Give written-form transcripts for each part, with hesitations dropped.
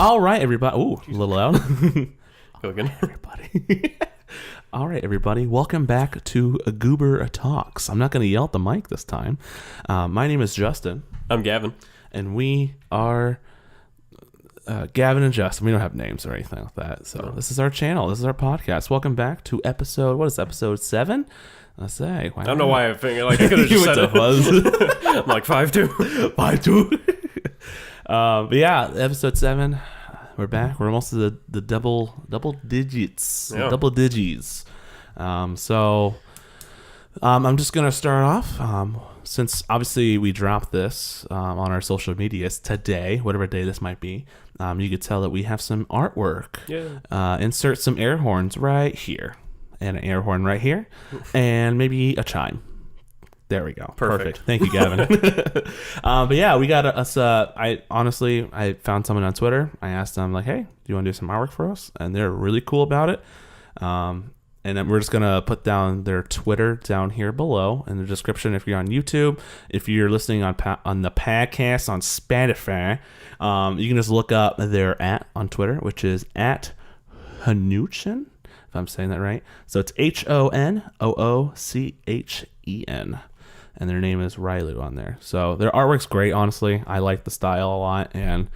All right, everybody. Ooh, a little loud. Go again. Everybody. All right, everybody. Welcome back to Guber Talks. I'm not going to yell at the mic this time. My name is Justin. I'm Gavin. And we are Gavin and Justin. We don't have names or anything like that. So This is our channel. This is our podcast. Welcome back to episode 7? Let's say. I don't know why I figured like I could have just said it. I'm like 5'2". 5'2". But yeah, episode 7. We're back. We're almost to the double digits. Yeah. Double digits. So I'm just gonna start off. Since obviously we dropped this on our social medias today, whatever day this might be, you could tell that we have some artwork. Yeah. Insert some air horns right here, and an air horn right here, and maybe a chime. There we go. Perfect. Thank you, Gavin. But yeah, we got us. I found someone on Twitter. I asked them like, "Hey, do you want to do some artwork for us?" And they're really cool about it. And then we're just gonna put down their Twitter down here below in the description. If you're on YouTube, if you're listening on the podcast on Spotify, you can just look up their on Twitter, which is @Honoocchen. If I'm saying that right. So it's HONOOCHEN. And their name is Riley on there. So their artwork's great, honestly. I like the style a lot. And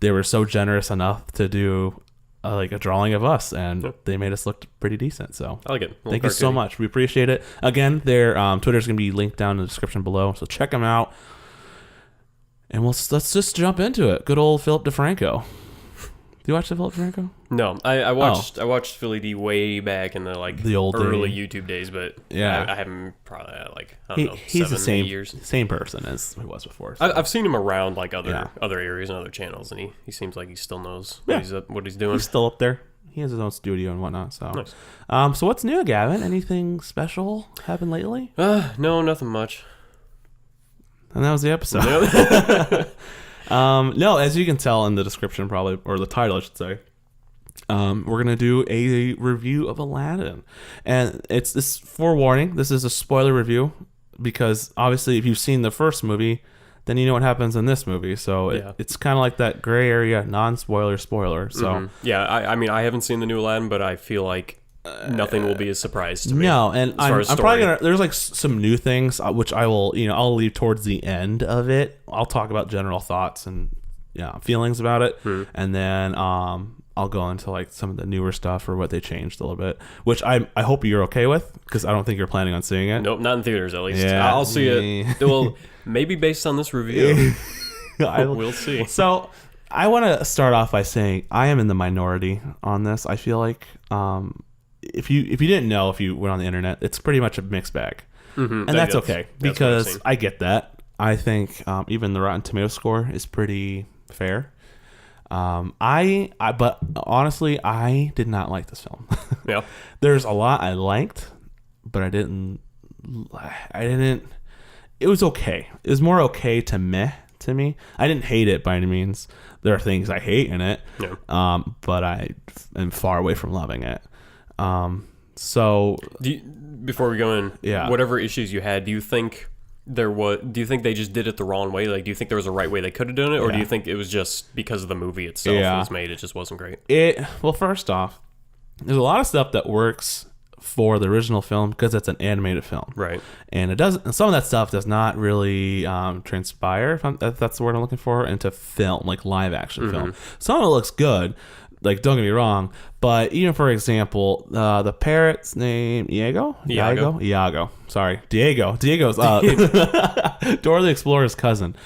they were so generous enough to do a drawing of us. And they made us look pretty decent. So I like it. Thank you so much. We appreciate it. Again, their Twitter's going to be linked down in the description below. So check them out. And let's just jump into it. Good old Philip DeFranco. Do you watch the Philip DeFranco? No, I watched Philly D way back in the old early YouTube days, but yeah, I haven't probably I don't know. He's 7, the 8 years. same person as he was before. So. I've seen him around other areas and other channels, and he seems like he still knows what he's doing. He's still up there. He has his own studio and whatnot. So nice. So what's new, Gavin? Anything special happened lately? No, nothing much. And that was the episode. No, as you can tell in the description, probably, or the title, I should say, we're gonna do a review of Aladdin, and it's this forewarning. This is a spoiler review because obviously, if you've seen the first movie, then you know what happens in this movie. So it's kind of like that gray area, non-spoiler spoiler. So yeah, I mean, I haven't seen the new Aladdin, but I feel like nothing will be a surprise to me. No, and I'm probably gonna. There's some new things which I will, I'll leave towards the end of it. I'll talk about general thoughts and feelings about it, and then I'll go into some of the newer stuff or what they changed a little bit, which I hope you're okay with because I don't think you're planning on seeing it. Nope, not in theaters at least. Yeah, I'll see it. Well, maybe based on this review, we'll see. So I want to start off by saying I am in the minority on this. I feel like. If you didn't know, if you went on the internet, it's pretty much a mixed bag, and that's okay because I get that. I think even the Rotten Tomato score is pretty fair. But honestly, I did not like this film. Yeah, there's a lot I liked, but I didn't. It was okay. It was more okay to me. I didn't hate it by any means. There are things I hate in it, but I am far away from loving it. So before we go in, yeah, whatever issues you had, do you think they just did it the wrong way? Like, do you think there was a right way they could have done it, or do you think it was just because of the movie itself was made, it just wasn't great? Well, first off, there's a lot of stuff that works for the original film because it's an animated film, right? And it does. Some of that stuff does not really transpire, if that's the word I'm looking for, into film, like live action film. Some of it looks good. Don't get me wrong, but even for example, the parrot's name Iago. Sorry, Diego. Diego's Dora the Explorer's cousin.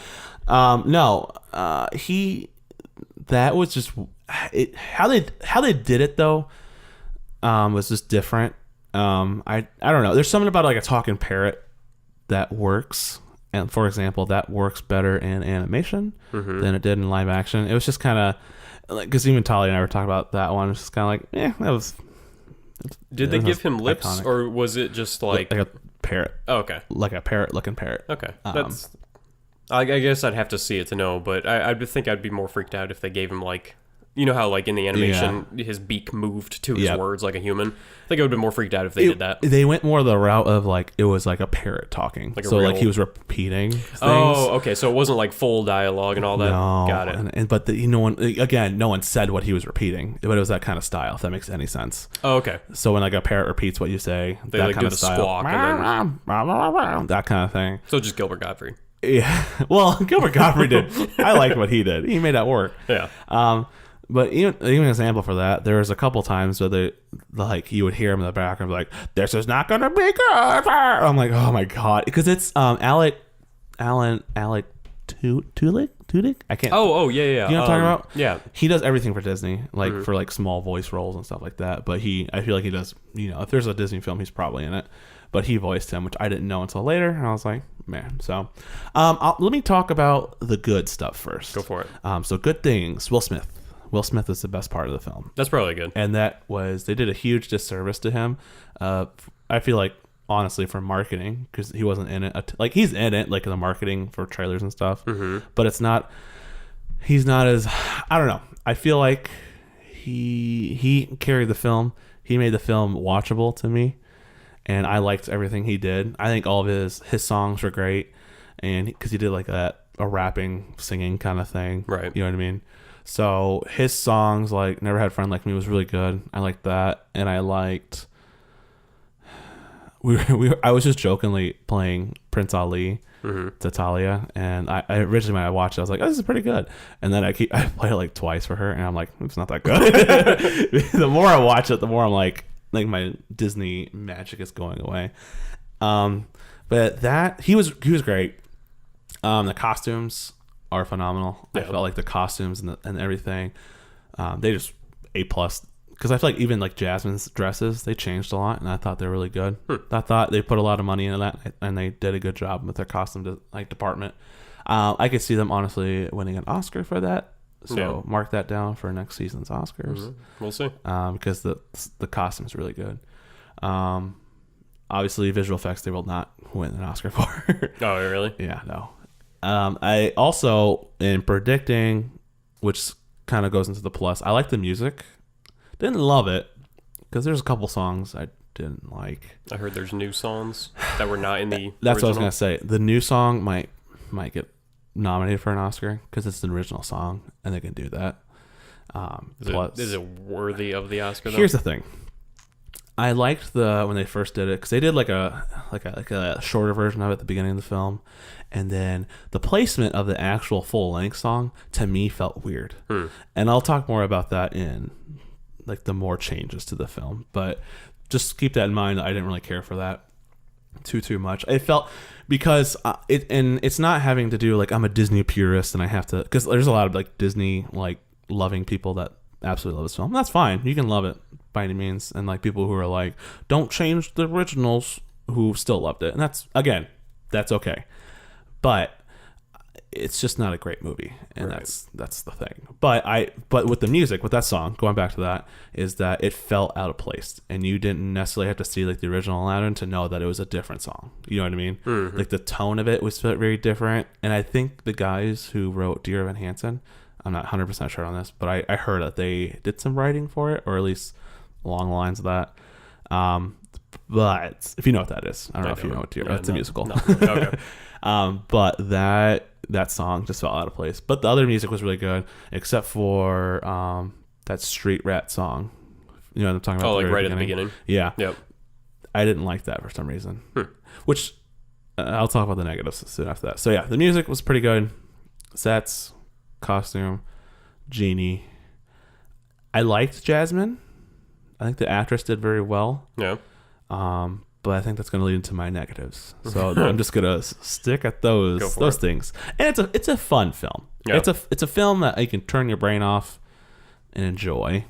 That was just how they did it though. Was just different. I don't know. There's something about a talking parrot that works, and for example, that works better in animation than it did in live action. It was just kind of. Because even Talia and I were talking about that one. It's just kind of that was. Did they give him lips, iconic. Or was it just like a parrot? Oh, okay, like a parrot-looking parrot. Okay, that's. I guess I'd have to see it to know, but I think I'd be more freaked out if they gave him You know how, like, in the animation, his beak moved to his words like a human? I think I would have been more freaked out if they did that. They went more the route of, like, it was like a parrot talking. Like like, he was repeating things. Oh, okay. So it wasn't, like, full dialogue and all that? No. Got it. But no one said what he was repeating, but it was that kind of style, if that makes any sense. Oh, okay. So when, like, a parrot repeats what you say, they, that like, kind do of the style. Squawk and then... that kind of thing. So just Gilbert Gottfried. Yeah. Well, Guber Talks did. I liked what he did. He made that work. Yeah. But even an example for that, there was a couple times where like you would hear him in the background like, "This is not gonna be good." I'm like, oh my god, because it's Alec Tudyk. I can't. Oh yeah. You know what I'm talking about? Yeah. He does everything for Disney, like for like small voice roles and stuff like that. But I feel like he does. If there's a Disney film, he's probably in it. But he voiced him, which I didn't know until later, and I was like, man. So, let me talk about the good stuff first. Go for it. So good things. Will Smith. Will Smith is the best part of the film. That's probably good. And they did a huge disservice to him. I feel like, honestly, for marketing, because he wasn't in it. Like, he's in it, like, in the marketing for trailers and stuff. Mm-hmm. But he's not as, I don't know. I feel like he carried the film. He made the film watchable to me. And I liked everything he did. I think all of his songs were great. And because he did, like, a rapping, singing kind of thing. Right. You know what I mean? So his songs, like "Never Had a Friend Like Me," was really good. I liked that, and I liked. I was just jokingly playing Prince Ali to Talia, and I originally when I watched it, I was like, "Oh, this is pretty good." And then I played it like twice for her, and I'm like, "It's not that good." The more I watch it, the more I'm like my Disney magic is going away. But he was great. The costumes are phenomenal. Yeah. I felt like the costumes and everything, they just A+. Because I feel like even like Jasmine's dresses, they changed a lot, and I thought they were really good. I thought they put a lot of money into that, and they did a good job with their costume department. I could see them honestly winning an Oscar for that. So mark that down for next season's Oscars. Mm-hmm. We'll see. Because the costume is really good. Obviously, visual effects they will not win an Oscar for. Oh, really? Yeah, no. I also, in predicting, which kind of goes into the plus, I like the music. Didn't love it because there's a couple songs I didn't like. I heard there's new songs that were not in the That's original. what I was gonna say. The new song might get nominated for an Oscar because it's an original song and they can do that. Is it worthy of the Oscar though? Here's the thing. I liked when they first did it because they did like a shorter version of it at the beginning of the film, and then the placement of the actual full length song to me felt weird. And I'll talk more about that in like the more changes to the film, but just keep that in mind. I didn't really care for that too much. It felt because it's not having to do like I'm a Disney purist and I have to, because there's a lot of like Disney like loving people that absolutely love this film. That's fine. You can love it by any means, and like people who are like, don't change the originals, who still loved it, and that's okay. But it's just not a great movie, and right. that's the thing. But with the music, with that song, going back to that, is that it felt out of place, and you didn't necessarily have to see like the original Aladdin to know that it was a different song. You know what I mean? Mm-hmm. Like the tone of it was very different, and I think the guys who wrote Dear Evan Hansen, I'm not 100% sure on this, but I heard that they did some writing for it, or at least along the lines of that. But if you know what that is, I don't know if you know what it's a musical. No. Okay. But that song just fell out of place. But the other music was really good, except for that Street Rat song. You know what I'm talking about? Oh, like right at the beginning? Yeah. Yep. I didn't like that for some reason. Which I'll talk about the negatives soon after that. So yeah, the music was pretty good. Sets, costume, Genie. I liked Jasmine. I think the actress did very well. Yeah. But I think that's going to lead into my negatives. So I'm just going to stick at those things. And it's a fun film. Yeah. It's a film that you can turn your brain off and enjoy.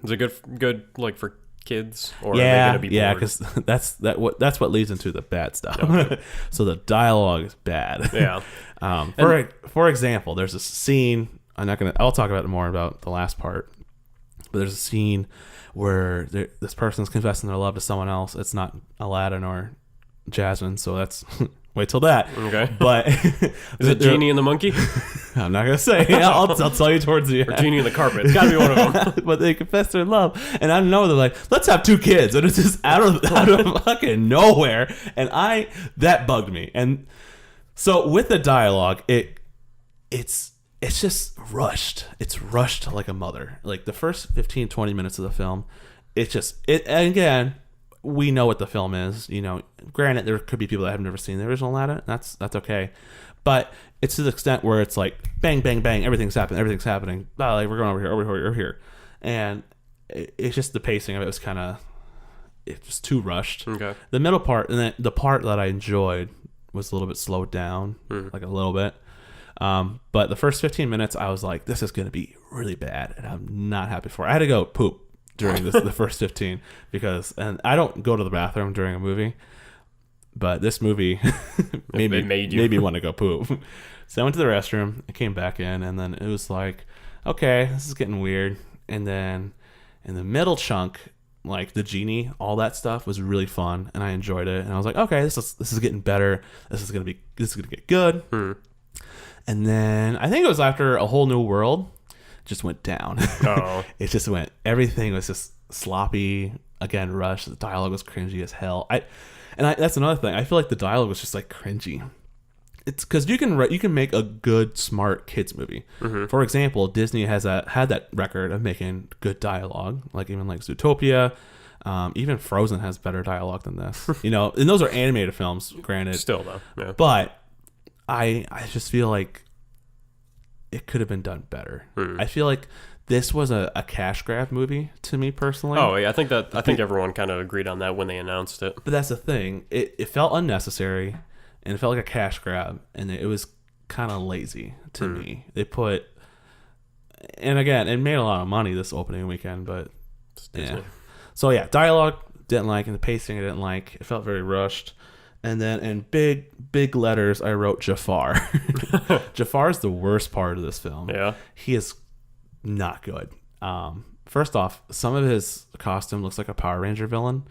Is it good like for kids, or are they going to be bored? Yeah, because that's what leads into the bad stuff. Okay. So the dialogue is bad. Yeah. For example, there's a scene. I'll talk about it more about the last part. But there's a scene where this person's confessing their love to someone else. It's not Aladdin or Jasmine, so that's Wait till that. Okay. But is it Genie and the Monkey? I'm not gonna say. I'll tell you towards the end. Or Genie and the Carpet. It's gotta be one of them. But they confess their love, and I know they're like, let's have 2 kids, and it's just out of fucking nowhere, and that bugged me. And so with the dialogue, it's just rushed. It's rushed like a mother. Like the first 15-20 minutes of the film, and again, we know what the film is. Granted, there could be people that have never seen the original Aladdin. That's okay, but it's to the extent where it's like bang, bang, bang, everything's happening. Oh, like we're going over here, and it's just the pacing of it was it's just too rushed. Okay. The middle part, and then the part that I enjoyed was a little bit slowed down, like a little bit. But the first 15 minutes, I was like, this is going to be really bad, and I'm not happy for it. I had to go poop during the first 15 and I don't go to the bathroom during a movie, but this movie made me want to go poop. So I went to the restroom, I came back in, and then it was like, okay, this is getting weird. And then in the middle chunk, like the genie, all that stuff was really fun, and I enjoyed it. And I was like, okay, this is getting better. This is gonna get good. And then I think it was after A Whole New World just went down. Oh. It just went, everything was just sloppy, again, rushed. The dialogue was cringy as hell. That's another thing. I feel like the dialogue was just like cringy. It's because you can make a good, smart kids movie. For example, Disney had that record of making good dialogue, like even like Zootopia. Even Frozen has better dialogue than this. And those are animated films, granted. Still though, yeah. But I just feel like it could have been done better. I feel like this was a cash grab movie to me personally. Oh yeah, I think everyone kind of agreed on that when they announced it. But that's the thing. It felt unnecessary, and it felt like a cash grab, and it was kind of lazy to me. They put, and again, it made a lot of money this opening weekend, but yeah. So yeah, dialogue didn't like, and the pacing I didn't like. It felt very rushed. And then in big letters, I wrote Jafar. Jafar is the worst part of this film. Yeah. He is not good. First off, some of his costume looks like a Power Ranger villain.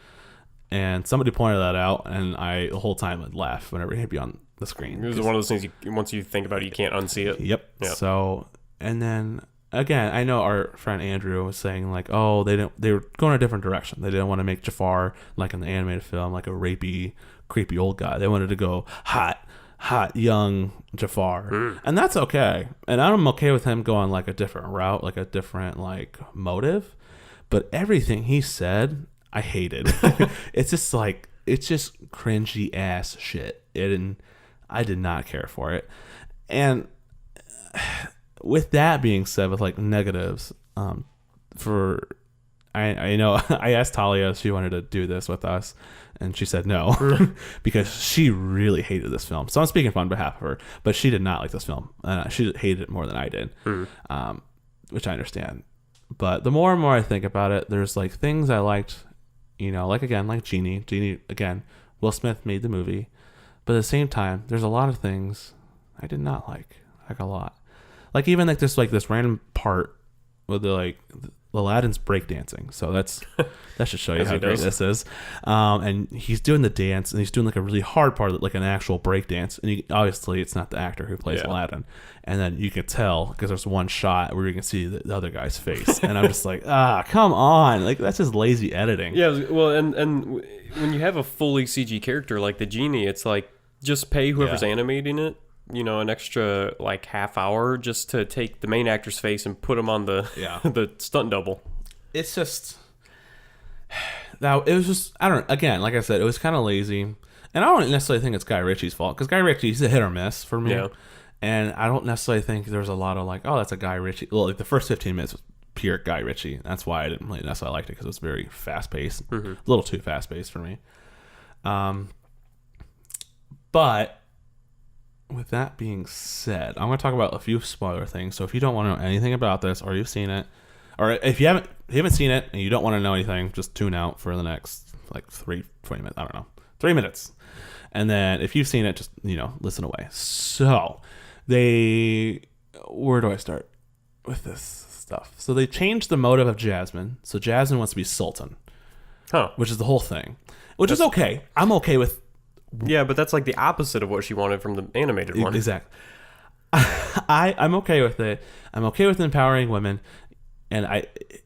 And somebody pointed that out, and I the whole time would laugh whenever he'd be on the screen. It was one of those things, once you think about it, you can't unsee it. Yep. So, and then, again, I know our friend Andrew was saying, like, oh, they were going a different direction. They didn't want to make Jafar, like in the animated film, like a rapey, creepy old guy. They wanted to go hot young Jafar, and that's okay. And I'm okay with him going like a different route, like a different like motive. But everything he said, I hated. It's just cringy ass shit. I did not care for it. And with that being said, with like negatives, I know I asked Talia if she wanted to do this with us, and she said no because she really hated this film. So I'm speaking on behalf of her, but she did not like this film. She hated it more than I did, which I understand. But the more and more I think about it, there's like things I liked, like again, like Genie. Genie, again, Will Smith made the movie, but at the same time, there's a lot of things I did not like a lot. Like even like this random part with Aladdin's breakdancing. So that should show you how great this is. And he's doing the dance, and he's doing like a really hard part, like an actual breakdance. And obviously, it's not the actor who plays Aladdin. And then you can tell because there's one shot where you can see the other guy's face, and I'm just like, come on, like that's just lazy editing. Yeah, well, and when you have a fully CG character like the Genie, it's like just pay whoever's animating it, an extra like half hour just to take the main actor's face and put him on the the stunt double. It's just it was just, I don't, again, like I said, it was kind of lazy, and I don't necessarily think it's Guy Ritchie's fault because Guy Ritchie's a hit or miss for me. Yeah. And I don't necessarily think there's a lot of like, oh, that's a Guy Ritchie. Well, like the first 15 minutes was pure Guy Ritchie. That's why I didn't really necessarily like it, because it was very fast paced, a little too fast paced for me. But with that being said, I'm going to talk about a few spoiler things. So if you don't want to know anything about this, or you've seen it, or if you haven't seen it and you don't want to know anything, just tune out for the next like 20 minutes. I don't know, 3 minutes. And then if you've seen it, just, listen away. So where do I start with this stuff? So they changed the motive of Jasmine. So Jasmine wants to be Sultan, which is the whole thing, which is okay. I'm okay with Yeah, but that's like the opposite of what she wanted from the animated one. Exactly. I'm okay with it. I'm okay with empowering women,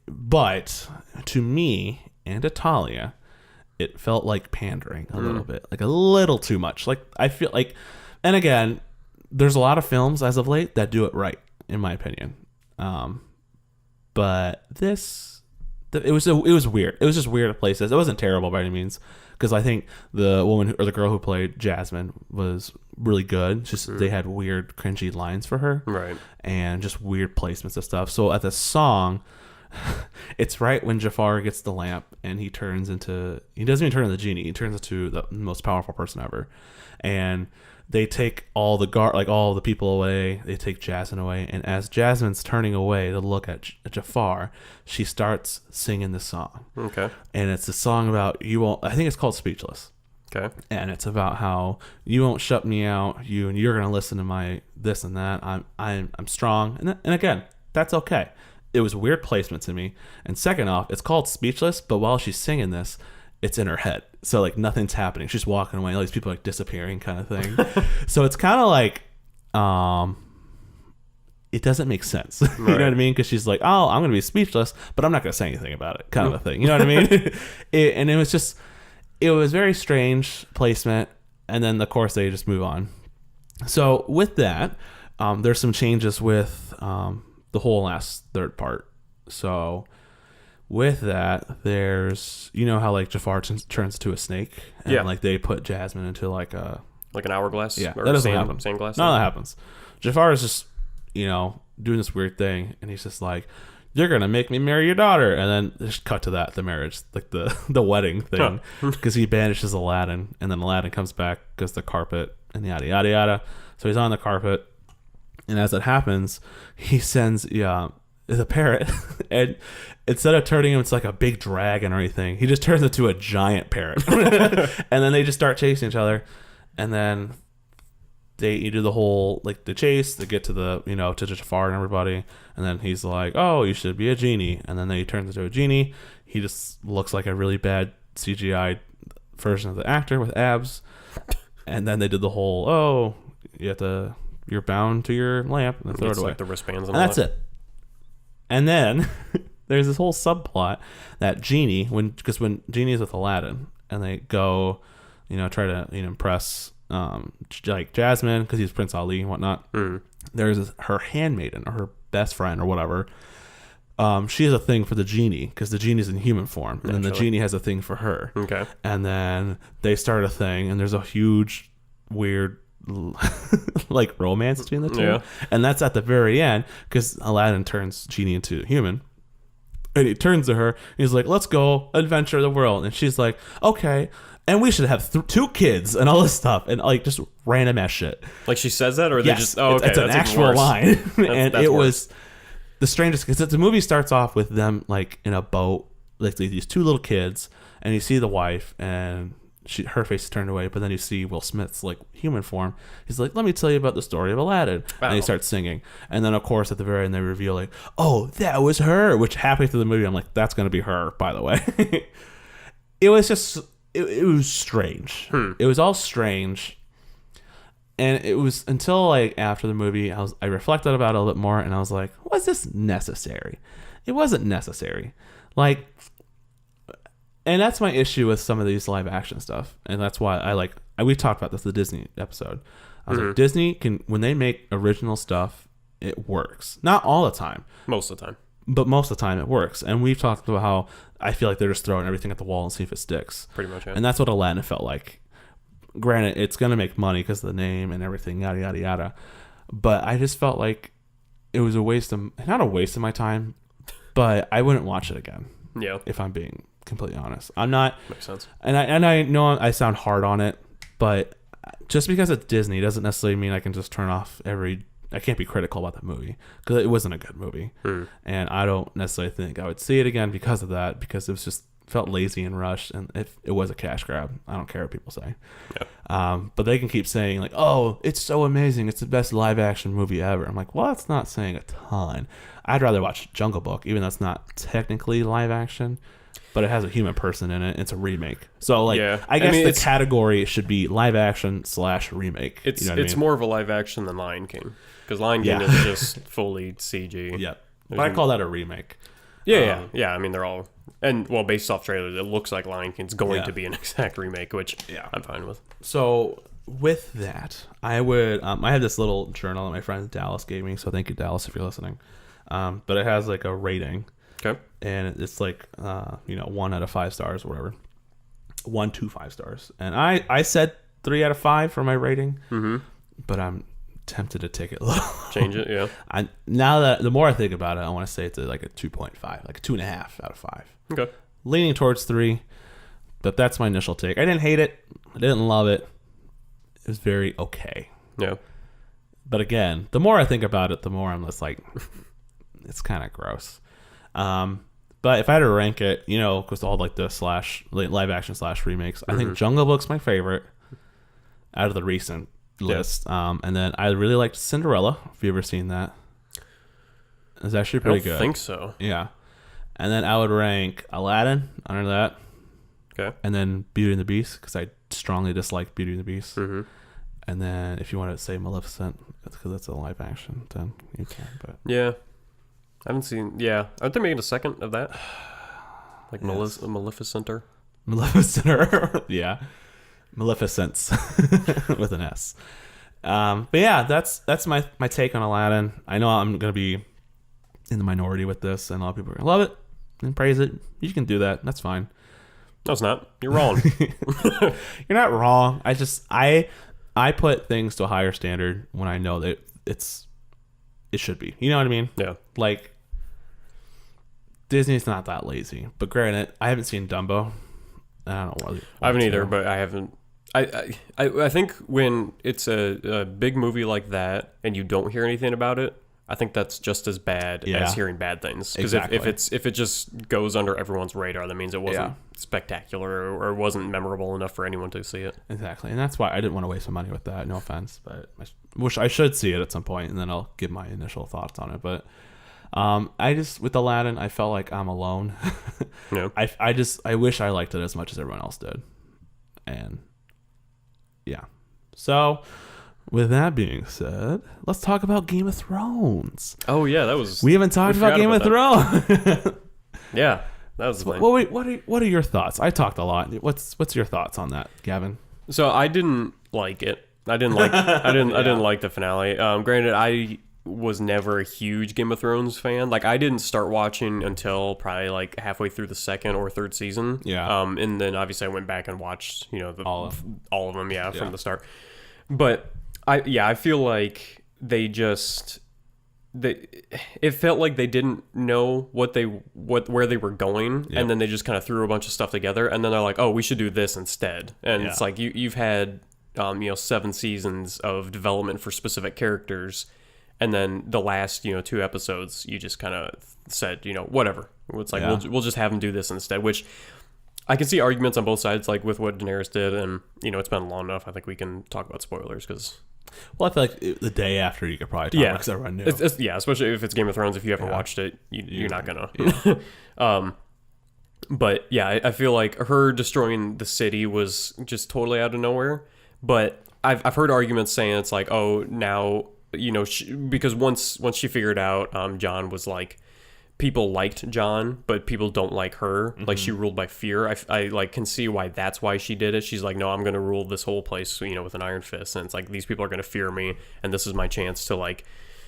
but to me and to Talia, it felt like pandering a little bit, like a little too much. Like I feel like, and again, there's a lot of films as of late that do it right, in my opinion. But it was weird. It was just weird at places. It wasn't terrible by any means, because I think the woman or the girl who played Jasmine was really good. Just they had weird, cringy lines for her, right? And just weird placements of stuff. So at the song, it's right when Jafar gets the lamp and he doesn't even turn into the genie. He turns into the most powerful person ever, and they take all the people away. They take Jasmine away, and as Jasmine's turning away to look at Jafar, she starts singing this song. Okay. And it's a song about you won't. I think it's called Speechless. Okay. And it's about how you won't shut me out. You're gonna listen to my this and that. I'm strong. And again, that's okay. It was weird placement to me. And second off, it's called Speechless, but while she's singing this, it's in her head. So like nothing's happening. She's walking away. All these people are like disappearing kind of thing. So it's kind of like, it doesn't make sense. You know what I mean? Because she's like, oh, I'm going to be speechless, but I'm not going to say anything about it kind of a thing. You know what I mean? It was very strange placement. And then of course they just move on. So with that, there's some changes with the whole last third part. So with that, there's, you know how like Jafar turns into a snake, and like they put Jasmine into like an hourglass. Yeah, that doesn't happen. Sand glass. No, that happens. Jafar is just doing this weird thing, and he's just like, "You're gonna make me marry your daughter," and then just cut to the marriage, like the wedding thing, because he banishes Aladdin, and then Aladdin comes back because the carpet and yada yada yada. So he's on the carpet, and as it happens, he sends the parrot, and instead of turning him into like a big dragon or anything, he just turns into a giant parrot. And then they just start chasing each other, and then you do the whole like the chase to get to to Jafar and everybody, and then he's like, oh, you should be a genie, and then he turns into a genie. He just looks like a really bad CGI version of the actor with abs. And then they did the whole, you're bound to your lamp, and then throw it away, like the wristbands, and that's it. And then there's this whole subplot that Genie, when Genie is with Aladdin, and they go, try to impress like Jasmine because he's Prince Ali and whatnot. There's her handmaiden or her best friend or whatever. She has a thing for the Genie because the Genie's in human form, and then the Genie has a thing for her. Okay. And then they start a thing, and there's a huge, weird like romance between the two, and that's at the very end because Aladdin turns Genie into human, and he turns to her and he's like, let's go adventure the world, and she's like, okay, and we should have 2 kids and all this stuff, and like just random ass shit. Like she says that, or they just it's an actual line. And that's it worse. was the strangest because the movie starts off with them like in a boat, like these 2 little kids, and you see the wife and her face is turned away, but then you see Will Smith's like human form. He's like, let me tell you about the story of Aladdin. Wow. And he starts singing, and then of course at the very end they reveal like, oh, that was her, which halfway through the movie I'm like, that's gonna be her, by the way. It was just it was strange. It was all strange, and it was until like after the movie I reflected about it a little bit more, and I was like, was this necessary? It wasn't necessary. Like, and that's my issue with some of these live action stuff. And that's why we talked about this in the Disney episode. I was like, Disney when they make original stuff, it works. Not all the time. Most of the time. But most of the time it works. And we've talked about how I feel like they're just throwing everything at the wall and see if it sticks. Pretty much, yeah. And that's what Aladdin felt like. Granted, it's going to make money because of the name and everything, yada, yada, yada. But I just felt like it was not a waste of my time, but I wouldn't watch it again. Yeah. If I'm being completely honest, I'm not. Makes sense. And I know I sound hard on it, but just because it's Disney doesn't necessarily mean I can just turn off I can't be critical about that movie because it wasn't a good movie, and I don't necessarily think I would see it again because of that, because it was just felt lazy and rushed, and it was a cash grab. I don't care what people say. But they can keep saying like, oh, it's so amazing, it's the best live action movie ever. I'm like, well, that's not saying a ton. I'd rather watch Jungle Book, even though it's not technically live action. but it has a human person in it. It's a remake. So like, Yeah. I guess the it's category should be live action / remake. it's you know what I mean? more of a live action than Lion King, because Lion King is just fully CG. Yeah, but I call that a remake. Yeah. I mean, they're all based off trailers, it looks like Lion King's going Yeah. to be an exact remake, which I'm fine with. So with that, I would I have this little journal that my friend Dallas gave me. So thank you, Dallas, if you're listening. But it has like a rating. Okay. And it's like 1 out of 5 stars or whatever. 1 to 5 stars. And I said 3 out of 5 for my rating. Mm-hmm. But I'm tempted to take it low. Change it, yeah. Now that the more I think about it, I want to say it's like a 2.5, like a 2.5 out of 5. Okay. Leaning towards 3, but that's my initial take. I didn't hate it. I didn't love it. It was very okay. Yeah. But again, the more I think about it, the more I'm just like, it's kind of gross. But if I had to rank it, because all like the live action / remakes, I think Jungle Book's my favorite out of the recent list. And then I really liked Cinderella. If you ever seen that, it's actually pretty good. I think so. Yeah. And then I would rank Aladdin under that. Okay. And then Beauty and the Beast, because I strongly dislike Beauty and the Beast. Mm-hmm. And then if you want to say Maleficent, because it's a live action, then you can. But Yeah. I haven't seen. Yeah. Aren't they making a second of that? Like Yes. Maleficenter? Maleficent, yeah, Maleficence with an S. But yeah, that's my take on Aladdin. I know I'm gonna be in the minority with this, and a lot of people are gonna love it and praise it. You can do that. That's fine. No, it's not. You're wrong. You're not wrong. I put things to a higher standard when I know that it should be. You know what I mean? Yeah. Like, Disney's not that lazy. But granted, I haven't seen Dumbo. I don't know. I haven't either, but I haven't. I think when it's a big movie like that and you don't hear anything about it, I think that's just as bad as hearing bad things. Because Exactly. if it just goes under everyone's radar, that means it wasn't spectacular or wasn't memorable enough for anyone to see it. Exactly. And that's why I didn't want to waste my money with that. No offense. But I should see it at some point, and then I'll give my initial thoughts on it. But with Aladdin, I felt like I'm alone. Yeah. I wish I liked it as much as everyone else did. And yeah. So with that being said, let's talk about Game of Thrones. Oh yeah, we haven't talked about Game of Thrones. Yeah, that was lame. Well, what are your thoughts? I talked a lot. What's your thoughts on that, Gavin? So I didn't like it. I didn't like the finale. Granted, I was never a huge Game of Thrones fan. Like, I didn't start watching until probably like halfway through the 2nd or 3rd season. Yeah. And then obviously I went back and watched, all of them, from the start. But I feel like it felt like they didn't know where they were going, and then they just kind of threw a bunch of stuff together, and then they're like, oh, we should do this instead. And it's like you've had 7 seasons of development for specific characters, and then the last 2 episodes you just kind of said whatever. It's like we'll just have them do this instead, which I can see arguments on both sides, like with what Daenerys did, and it's been long enough. I think we can talk about spoilers because. Well, I feel like the day after you could probably talk about because everyone knew. Especially if it's Game of Thrones. If you haven't watched it, you're not gonna. But yeah, I feel like her destroying the city was just totally out of nowhere. But I've heard arguments saying it's like, oh, now because once she figured out, Jon was like. People liked Jon, but people don't like her. Mm-hmm. Like, she ruled by fear. I like can see why that's why she did it. She's like, no, I'm going to rule this whole place, with an iron fist. And it's like, these people are going to fear me, and this is my chance to like,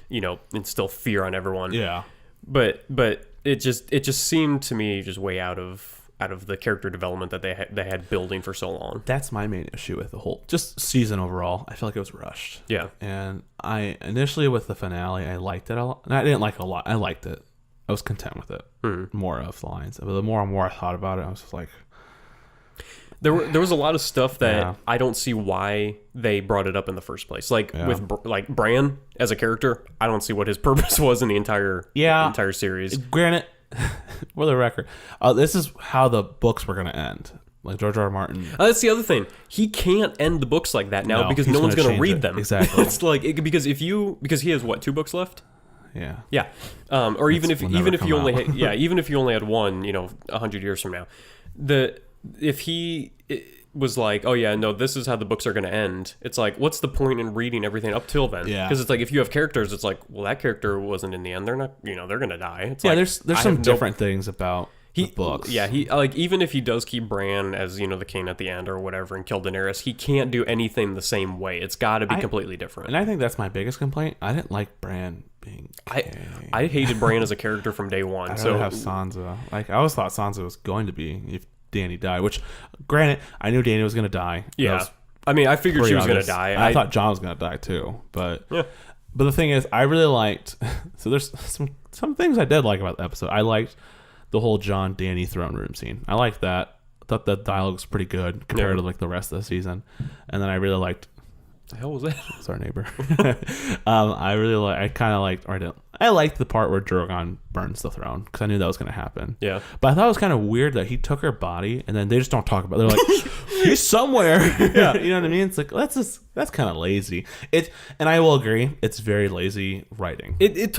instill fear on everyone. Yeah. But it just seemed to me just way out of the character development that they had building for so long. That's my main issue with the whole just season overall. I feel like it was rushed. Yeah. And I initially with the finale, I liked it a lot. And I didn't like it a lot. I liked it. I was content with it. More of the lines. But the more and more I thought about it, I was just like... There was a lot of stuff that I don't see why they brought it up in the first place. Like, with Bran as a character, I don't see what his purpose was in the entire series. Granted, for the record, this is how the books were going to end. Like, George R. R. Martin... that's the other thing. He can't end the books like that now because no one's going to read them. Exactly. It's like... Because he has, 2 books left? Yeah. Yeah. Or even if will even never if you come only out. even if you only had one, 100 years from now, if he was like, oh yeah, no, this is how the books are going to end. It's like, what's the point in reading everything up till then? Yeah. Because it's like if you have characters, it's like, well, that character wasn't in the end. They're not, they're going to die. It's Yeah, like, there's some different things about the books. Yeah, he like even if he does keep Bran as the king at the end or whatever and kill Daenerys, he can't do anything the same way. It's got to be completely different. And I think that's my biggest complaint. I didn't like Bran being gay. I hated Bran as a character from day one. I'd so rather have Sansa. Like I always thought Sansa was going to be if Dany died. Which, granted, I knew Dany was going to die. Yeah, I mean, I figured she was going to die. I thought Jon was going to die too. But yeah. But the thing is, I really liked. So there's some things I did like about the episode. I liked the whole Jon Dany throne room scene. I liked that. I thought the dialogue was pretty good compared to like the rest of the season. And then I really liked. The hell was that? It's our neighbor. I liked the part where Drogon burns the throne because I knew that was going to happen. Yeah. But I thought it was kind of weird that he took her body and then they just don't talk about it. They're like, he's somewhere. Yeah. You know what I mean? It's like, that's kind of lazy. And I will agree, it's very lazy writing. It's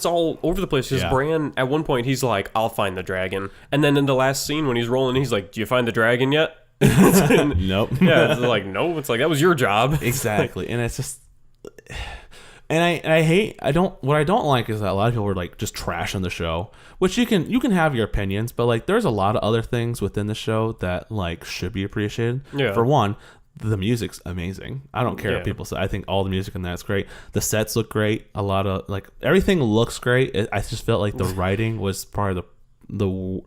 all over the place. Because Bran, at one point, he's like, I'll find the dragon. And then in the last scene when he's rolling, he's like, do you find the dragon yet? Nope. Yeah, it's like, no. It's like, that was your job. Exactly. And it's just... And what I don't like is that a lot of people are like just trashing the show, which you can have your opinions, but like there's a lot of other things within the show that like should be appreciated. Yeah. For one, the music's amazing. I don't care what people say. I think all the music in that's great. The sets look great. A lot of like everything looks great. I just felt like the writing was part of the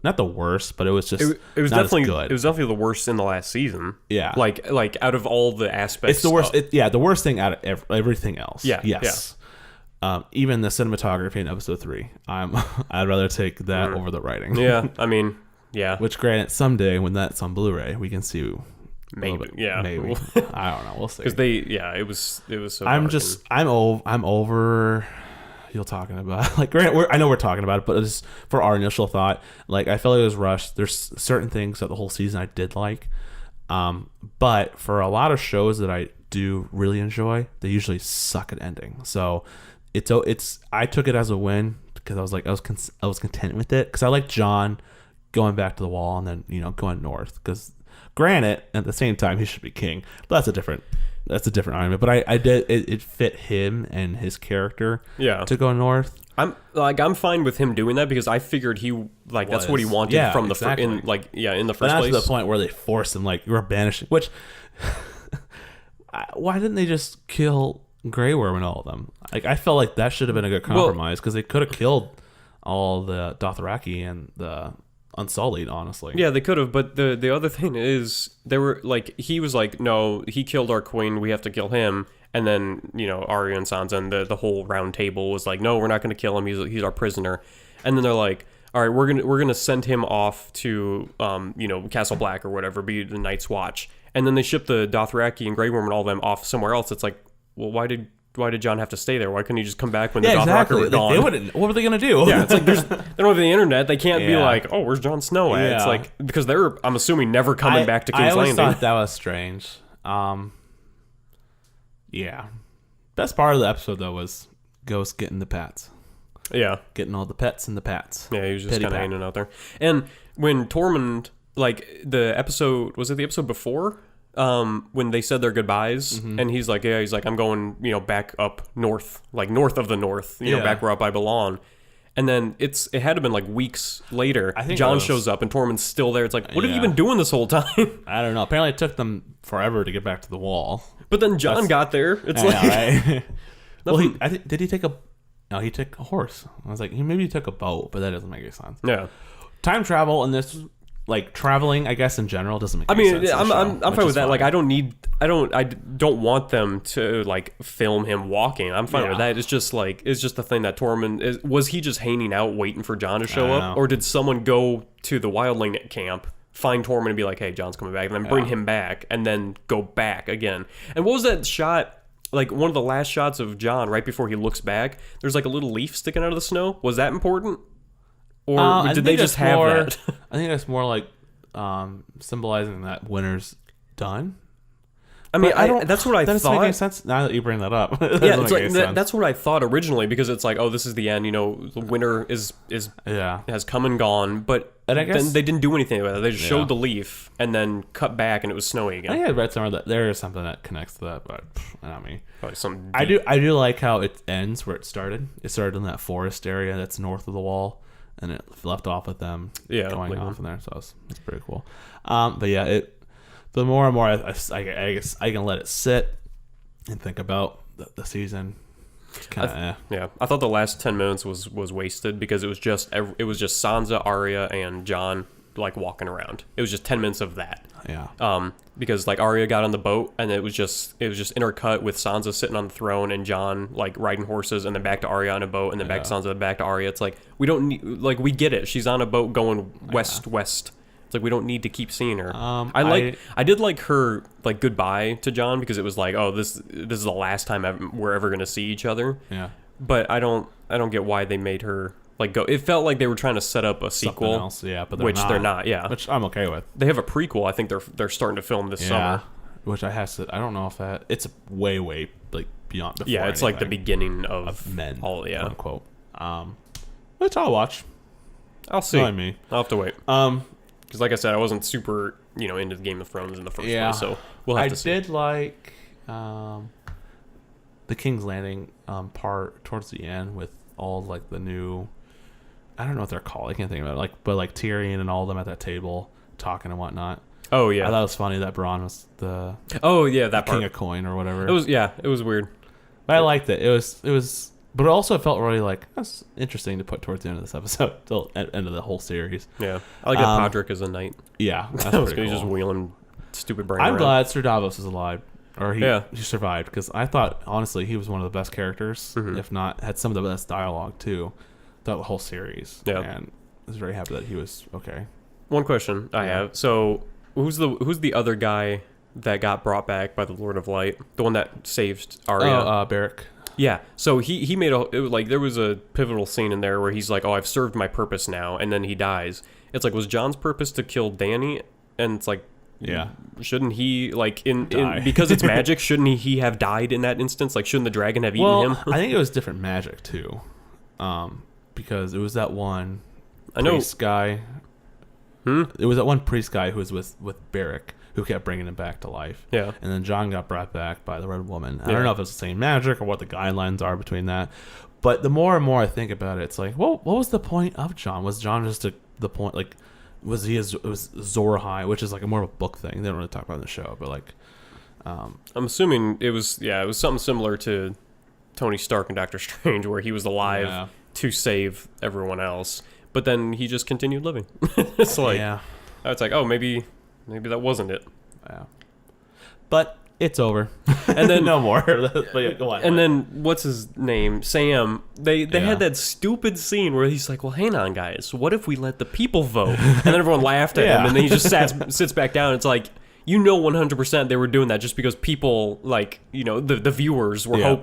not the worst, but it was just it was not definitely as good. It was definitely the worst in the last season. Yeah, like out of all the aspects, it's the worst. The worst thing out of everything else. Yeah, yes. Yeah. Even the cinematography in episode 3, I'd rather take that over the writing. Yeah, I mean, yeah. Which, granted, someday when that's on Blu-ray, we can see. Maybe, yeah, maybe. I don't know. We'll see. Because it was so. I'm over. You're talking about like I know we're talking about it, but it's for our initial thought. Like I felt like it was rushed. There's certain things that the whole season I did like, but for a lot of shows that I do really enjoy, they usually suck at ending. So it's I took it as a win because I was like I was content with it because I like Jon going back to the wall and then going north because granted at the same time he should be king, but that's a different argument. But I did it fit him and his character to go north. I'm fine with him doing that because I figured that's what he wanted from the in the first place. To the point where they forced him like you're banishing. Which why didn't they just kill Grey Worm and all of them? Like I felt like that should have been a good compromise because they could have killed all the Dothraki and the Unsullied, honestly. Yeah, they could have, but the other thing is they were like he was like, no, he killed our queen, we have to kill him. And then Arya and Sansa and the whole round table was like, no, we're not going to kill him. He's our prisoner. And then they're like, all right, we're gonna send him off to Castle Black or whatever, be the Night's Watch. And then they ship the Dothraki and Grey Worm and all them off somewhere else. It's like, well, why did Jon have to stay there? Why couldn't he just come back when the Dothraki were gone? They wouldn't. What were they gonna do? Yeah, it's like they don't have the internet. They can't be like, oh, where's Jon Snow at? Yeah. It's like because they're, I'm assuming, never coming back to King's Landing. I always Landing. thought that was strange. Yeah. Best part of the episode though was Ghost getting the pats. Yeah, getting all the pets and the pats. Yeah, he was just kind of hanging out there. And when Tormund, like the episode, was it the episode before? When they said their goodbyes, and he's like, I'm going, back up north, like north of the north, back where I belong. And then it had to have been like weeks later. I think Jon shows up and Tormund's still there. It's like, what have you been doing this whole time? I don't know. Apparently, it took them forever to get back to the wall. But then Jon got there. It's right? Well, did he take a? No, he took a horse. I was like, maybe he took a boat, but that doesn't make any sense. Yeah, time travel and this. Like traveling, I guess in general doesn't make any sense. I'm fine with that. Like I don't want them to like film him walking. I'm fine with that. It's just the thing that Tormund was he just hanging out waiting for Jon to show up, or did someone go to the wildling camp, find Tormund and be like, hey, Jon's coming back, and then bring him back, and then go back again? And what was that shot? Like one of the last shots of Jon right before he looks back. There's like a little leaf sticking out of the snow. Was that important? Or did they just have that? I think that's more like symbolizing that winter's done. I mean, that's what I that thought. doesn't make any sense now that you bring that up. Yeah, it's like that's what I thought originally, because it's like, oh, this is the end. You know, the winter has come and gone, but and I guess, then they didn't do anything about it. They just showed the leaf and then cut back, and it was snowy again. I think I read somewhere that there is something that connects to that, but not me. Probably some I do like how it ends where it started. It started in that forest area that's north of the wall, and it left off with them going off in there. So it's pretty cool. But yeah, the more and more I guess I can let it sit and think about the season. Yeah, I thought the last 10 minutes was wasted, because it was just Sansa, Arya, and Jon like walking around. It was just 10 minutes of that. Yeah. Because like Arya got on the boat, and it was just intercut with Sansa sitting on the throne and Jon like riding horses, and then back to Arya on a boat, and then back to Sansa, back to Arya. It's like, we don't need, like, we get it. She's on a boat going west. It's like, we don't need to keep seeing her. I did like her like goodbye to Jon, because it was like, oh, this is the last time we're ever gonna see each other. Yeah. But I don't get why they made her like go. It felt like they were trying to set up a sequel. Something else, yeah, but they're not. Yeah, which I'm okay with. They have a prequel. I think they're starting to film this summer. Which I don't know if it's way like beyond. Yeah, it's like the beginning of men. All, yeah, unquote. Which I'll watch. I'll see. Knowing me, I'll have to wait. Because like I said, I wasn't super into the Game of Thrones in the first place, so we'll have to see. I did like the King's Landing part towards the end with all like the new, I don't know what they're called. I can't think of it. But Tyrion and all of them at that table talking and whatnot. Oh yeah, I thought it was funny that Bronn was the that king of coin or whatever. It was weird. But I liked it. It was. But it also felt really like, that's interesting to put towards the end of this episode, till end of the whole series. Yeah, I like that Podrick is a knight. Yeah, that's pretty cool. He's just wheeling stupid brain. I'm glad Sir Davos is alive, or he survived, because I thought honestly he was one of the best characters, if not had some of the best dialogue too, the whole series. Yeah, and I was very happy that he was okay. One question I have: so who's the other guy that got brought back by the Lord of Light, the one that saved Arya? Beric. Yeah, so he made there was a pivotal scene in there where he's like, oh, I've served my purpose now, and then he dies. It's like, was Jon's purpose to kill Dany? And it's like, shouldn't he like in because it's magic? Shouldn't he have died in that instance? Like, shouldn't the dragon have eaten him? I think it was different magic too, because it was that one priest guy. It was that one priest guy who was with Beric, who kept bringing him back to life. Yeah. And then Jon got brought back by the Red Woman. I don't know if it's the same magic or what the guidelines are between that. But the more and more I think about it, it's like, well, what was the point of Jon? Was Jon just the point, like, it was Azor Ahai, which is like a more of a book thing. They don't really talk about it in the show, but like... I'm assuming it was something similar to Tony Stark and Doctor Strange, where he was alive to save everyone else. But then he just continued living. It's like... Yeah. It's like, oh, maybe that wasn't it. Yeah. But it's over. And then no more. But yeah, go on. And then what's his name? Sam. They had that stupid scene where he's like, well, hang on, guys. What if we let the people vote? And then everyone laughed at him, and then he just sits back down. It's like, 100% they were doing that just because people, like, the viewers were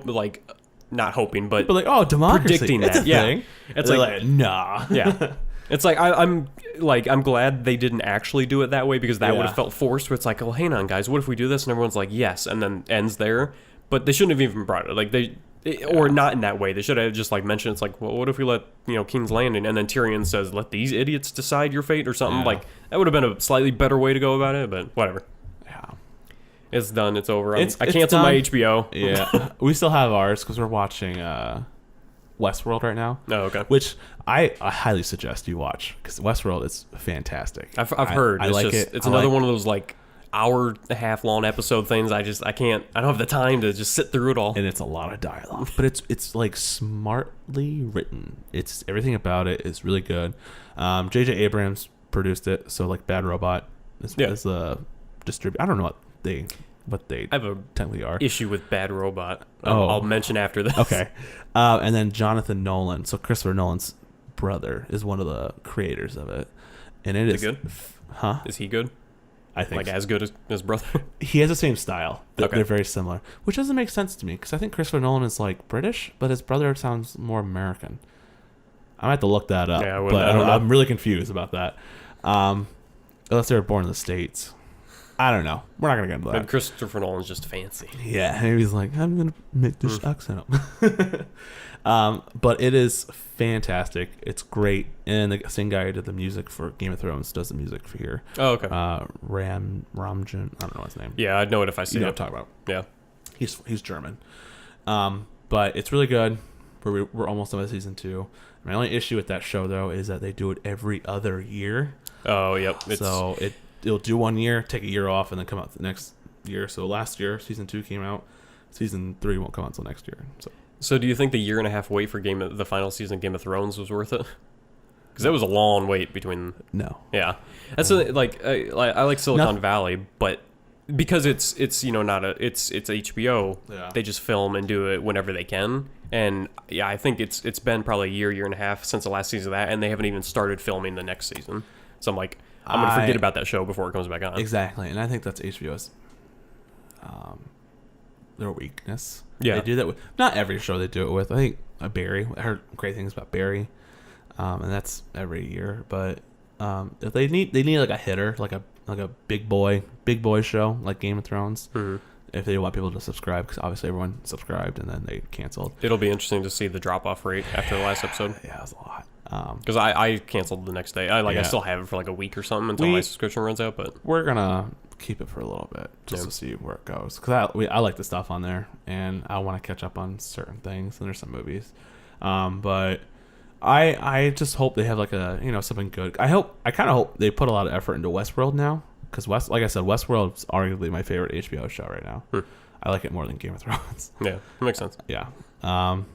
not hoping, but like, oh, democracy. Predicting it's that. A thing. It's like, nah. Yeah. It's like, I'm glad they didn't actually do it that way, because that would have felt forced, where it's like, oh, hang on, guys, what if we do this? And everyone's like, yes, and then ends there. But they shouldn't have even brought it. Like, or not in that way. They should have just, like, mentioned, it's like, well, what if we let, King's Landing, and then Tyrion says, let these idiots decide your fate or something. Yeah. Like, that would have been a slightly better way to go about it, but whatever. Yeah. It's done. It's over. I canceled my HBO. Yeah. We still have ours, because we're watching... Westworld right now. Oh, okay. Which I highly suggest you watch, because Westworld is fantastic. I've heard. I like it. It's another one of those like hour and a half long episode things. I don't have the time to just sit through it all. And it's a lot of dialogue, but it's like smartly written. It's everything about it is really good. J.J. Abrams produced it, so like Bad Robot is the distribute. I don't know what they I have a technically are. Issue with Bad Robot. I'll mention after this. Okay. And then Jonathan Nolan, so Christopher Nolan's brother, is one of the creators of it. And it is good? Is he good? I think like as good as his brother? He has the same style. They're very similar, which doesn't make sense to me, because I think Christopher Nolan is like British, but his brother sounds more American. I might have to look that up. Yeah, I'm really confused about that. Unless they were born in the States. I don't know. We're not gonna get into Maybe that. Christopher Nolan's just fancy. Yeah, and he's like, I'm gonna make this accent up. But it is fantastic. It's great, and the same guy who did the music for Game of Thrones does the music for here. Oh, okay. Ramjan, I don't know his name. Yeah, I'd know it if I see You know it. what I'm talking about. Yeah. He's German. But it's really good. We're almost done with season 2. My only issue with that show though is that they do it every other year. Oh, yep. So it'll do 1 year, take a year off, and then come out the next year. So last year, season 2 came out. Season 3 won't come out until next year. So do you think the 1.5 year wait for the final season of Game of Thrones was worth it? Because that was a long wait between. No. Yeah, that's like I like Silicon Valley, but because it's not it's HBO. Yeah. They just film and do it whenever they can. And yeah, I think it's been probably a year and a half since the last season of that, and they haven't even started filming the next season. So I'm like, I'm gonna forget about that show before it comes back on. Exactly, and I think that's HBO's their weakness. Yeah, they do that with not every show they do it with. I think Barry. I heard great things about Barry, and that's every year. But if they need like a hitter, like a big boy show like Game of Thrones. Mm-hmm. If they want people to subscribe, because obviously everyone subscribed and then they canceled. It'll be interesting to see the drop-off rate after the last episode. Yeah, it was a lot. Because I canceled the next day. I still have it for like a week or something until my subscription runs out. But we're gonna keep it for a little bit just to see where it goes. Because I like the stuff on there, and I want to catch up on certain things. And there's some movies, but I just hope they have like a something good. I kind of hope they put a lot of effort into Westworld now. Because like I said, Westworld's arguably my favorite HBO show right now. I like it more than Game of Thrones. Yeah, that makes sense. Yeah. And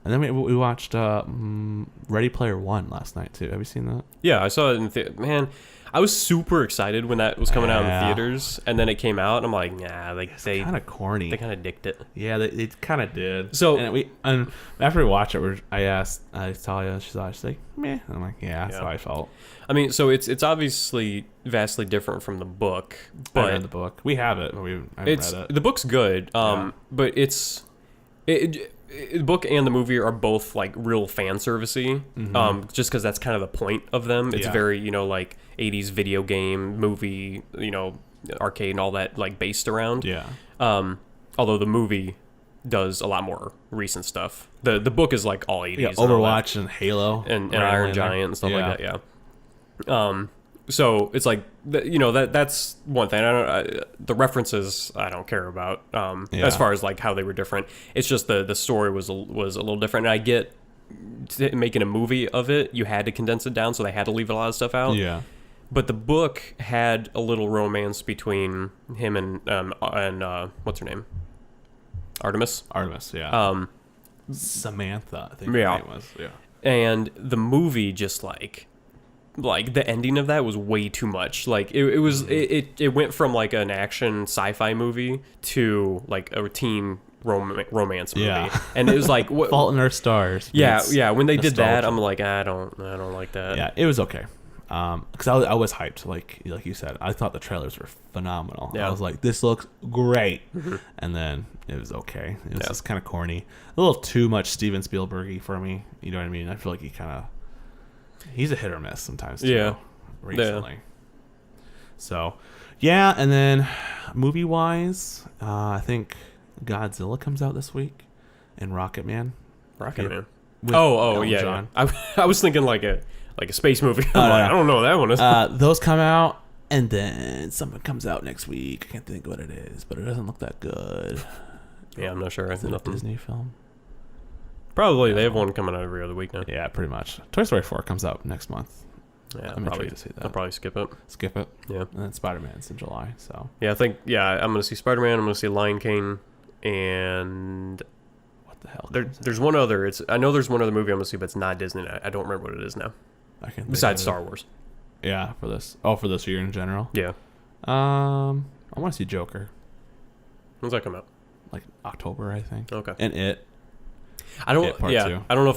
then we watched Ready Player One last night too. Have you seen that? Yeah, I saw it in man. I was super excied when that was coming out in the theaters, and then it came out, and I'm like, nah, they kind of corny. They kind of dicked it. Yeah, they kind of did. So and after we watched it, I asked Talia, she's like, meh. And I'm like, yeah, that's how I felt. I mean, so it's obviously vastly different from the book, but I read the book. We have it, but I haven't read it. The book's good, but the book and the movie are both like real fan servicey, just because that's kind of the point of them. It's very like 80s video game movie, arcade and all that like based around. Yeah. Although the movie does a lot more recent stuff. The book is like all 80s. Yeah, Overwatch and Halo and Iron Giant and stuff like that. Yeah. So it's like that's one thing. The references I don't care about as far as like how they were different. It's just the story was a little different. And I get making a movie of it, you had to condense it down, so they had to leave a lot of stuff out. Yeah. But the book had a little romance between him and what's her name? Artemis. Yeah. Samantha, I think her name was. Yeah. And the movie just like the ending of that was way too much. Like it was it went from like an action sci-fi movie to like a teen romance movie. Yeah. And it was like what Fault in Our Stars. Yeah, when they did that, I'm like, I don't like that. Yeah, it was okay. Because I was hyped, like you said. I thought the trailers were phenomenal. Yeah. I was like, this looks great. And then it was okay. It was just kind of corny. A little too much Steven Spielberg-y for me. You know what I mean? I feel like he's a hit or miss sometimes too, recently. Yeah. So, yeah, and then movie-wise, I think Godzilla comes out this week and Rocketman. Rocketman. Oh, yeah. John. I was thinking like a space movie. I don't know what that one is. Those come out, and then something comes out next week. I can't think what it is, but it doesn't look that good. Yeah, I'm not sure. Is it a Disney film? Probably. They have one coming out every other week now. Yeah, pretty much. Toy Story 4 comes out next month. Yeah, I'm intrigued to see that. I'll probably skip it. Yeah. And then Spider-Man's in July, so. Yeah, I'm going to see Spider-Man. I'm going to see Lion King, and what the hell? There's one other. I know there's one other movie I'm going to see, but it's not Disney. I don't remember what it is now. Besides Star Wars. Yeah, for this year in general. Yeah. I want to see Joker. When's that come out? Like October, I think. Okay. And It. I don't. Part 2. I don't know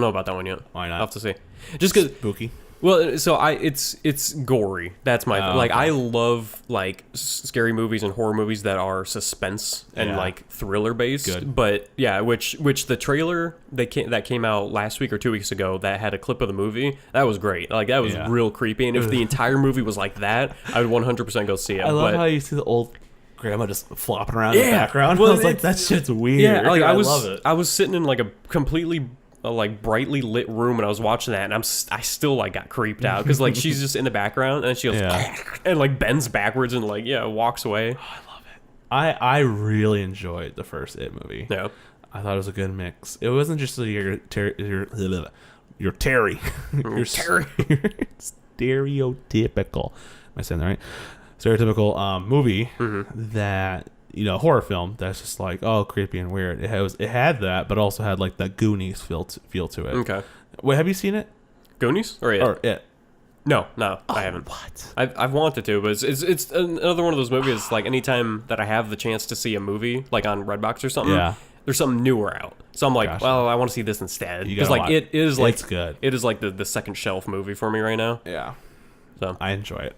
about that one yet. Why not? I'll have to see. Just because spooky. Well, so it's gory. That's my Oh, like. okay. I love like scary movies and horror movies that are suspense and Yeah. like thriller based. Good. But yeah, which the trailer that came out last week or 2 weeks ago that had a clip of the movie, that was great. Like that was Yeah. real creepy. And if the entire movie was like that, I would 100% go see it. I love but, how you see the old grandma just flopping around in the Yeah. background. Well, I was like, that it's- shit's weird. Yeah, like I love it. was sitting in like a completely like brightly lit room and I was watching that and I still like got creeped out because like she's just in the background and she goes Yeah. and like bends backwards and like walks away. I really enjoyed the first It movie. Yeah, I thought it was a good mix. It wasn't just your Terry, your Terry. stereotypical. Am I saying that right? Stereotypical movie that horror film that's just like creepy and weird. It had that, but also had like that Goonies feel to it. Okay. Wait, have you seen it Goonies or It? No, I haven't. What? I've wanted to, but it's another one of those movies. Like anytime that I have the chance to see a movie, like on Redbox or something, Yeah. there's something newer out. So I'm like, Gotcha. well, I want to see this instead You because gotta like watch it is like it's good. It is like the second shelf movie for me right now. Yeah. So I enjoy it.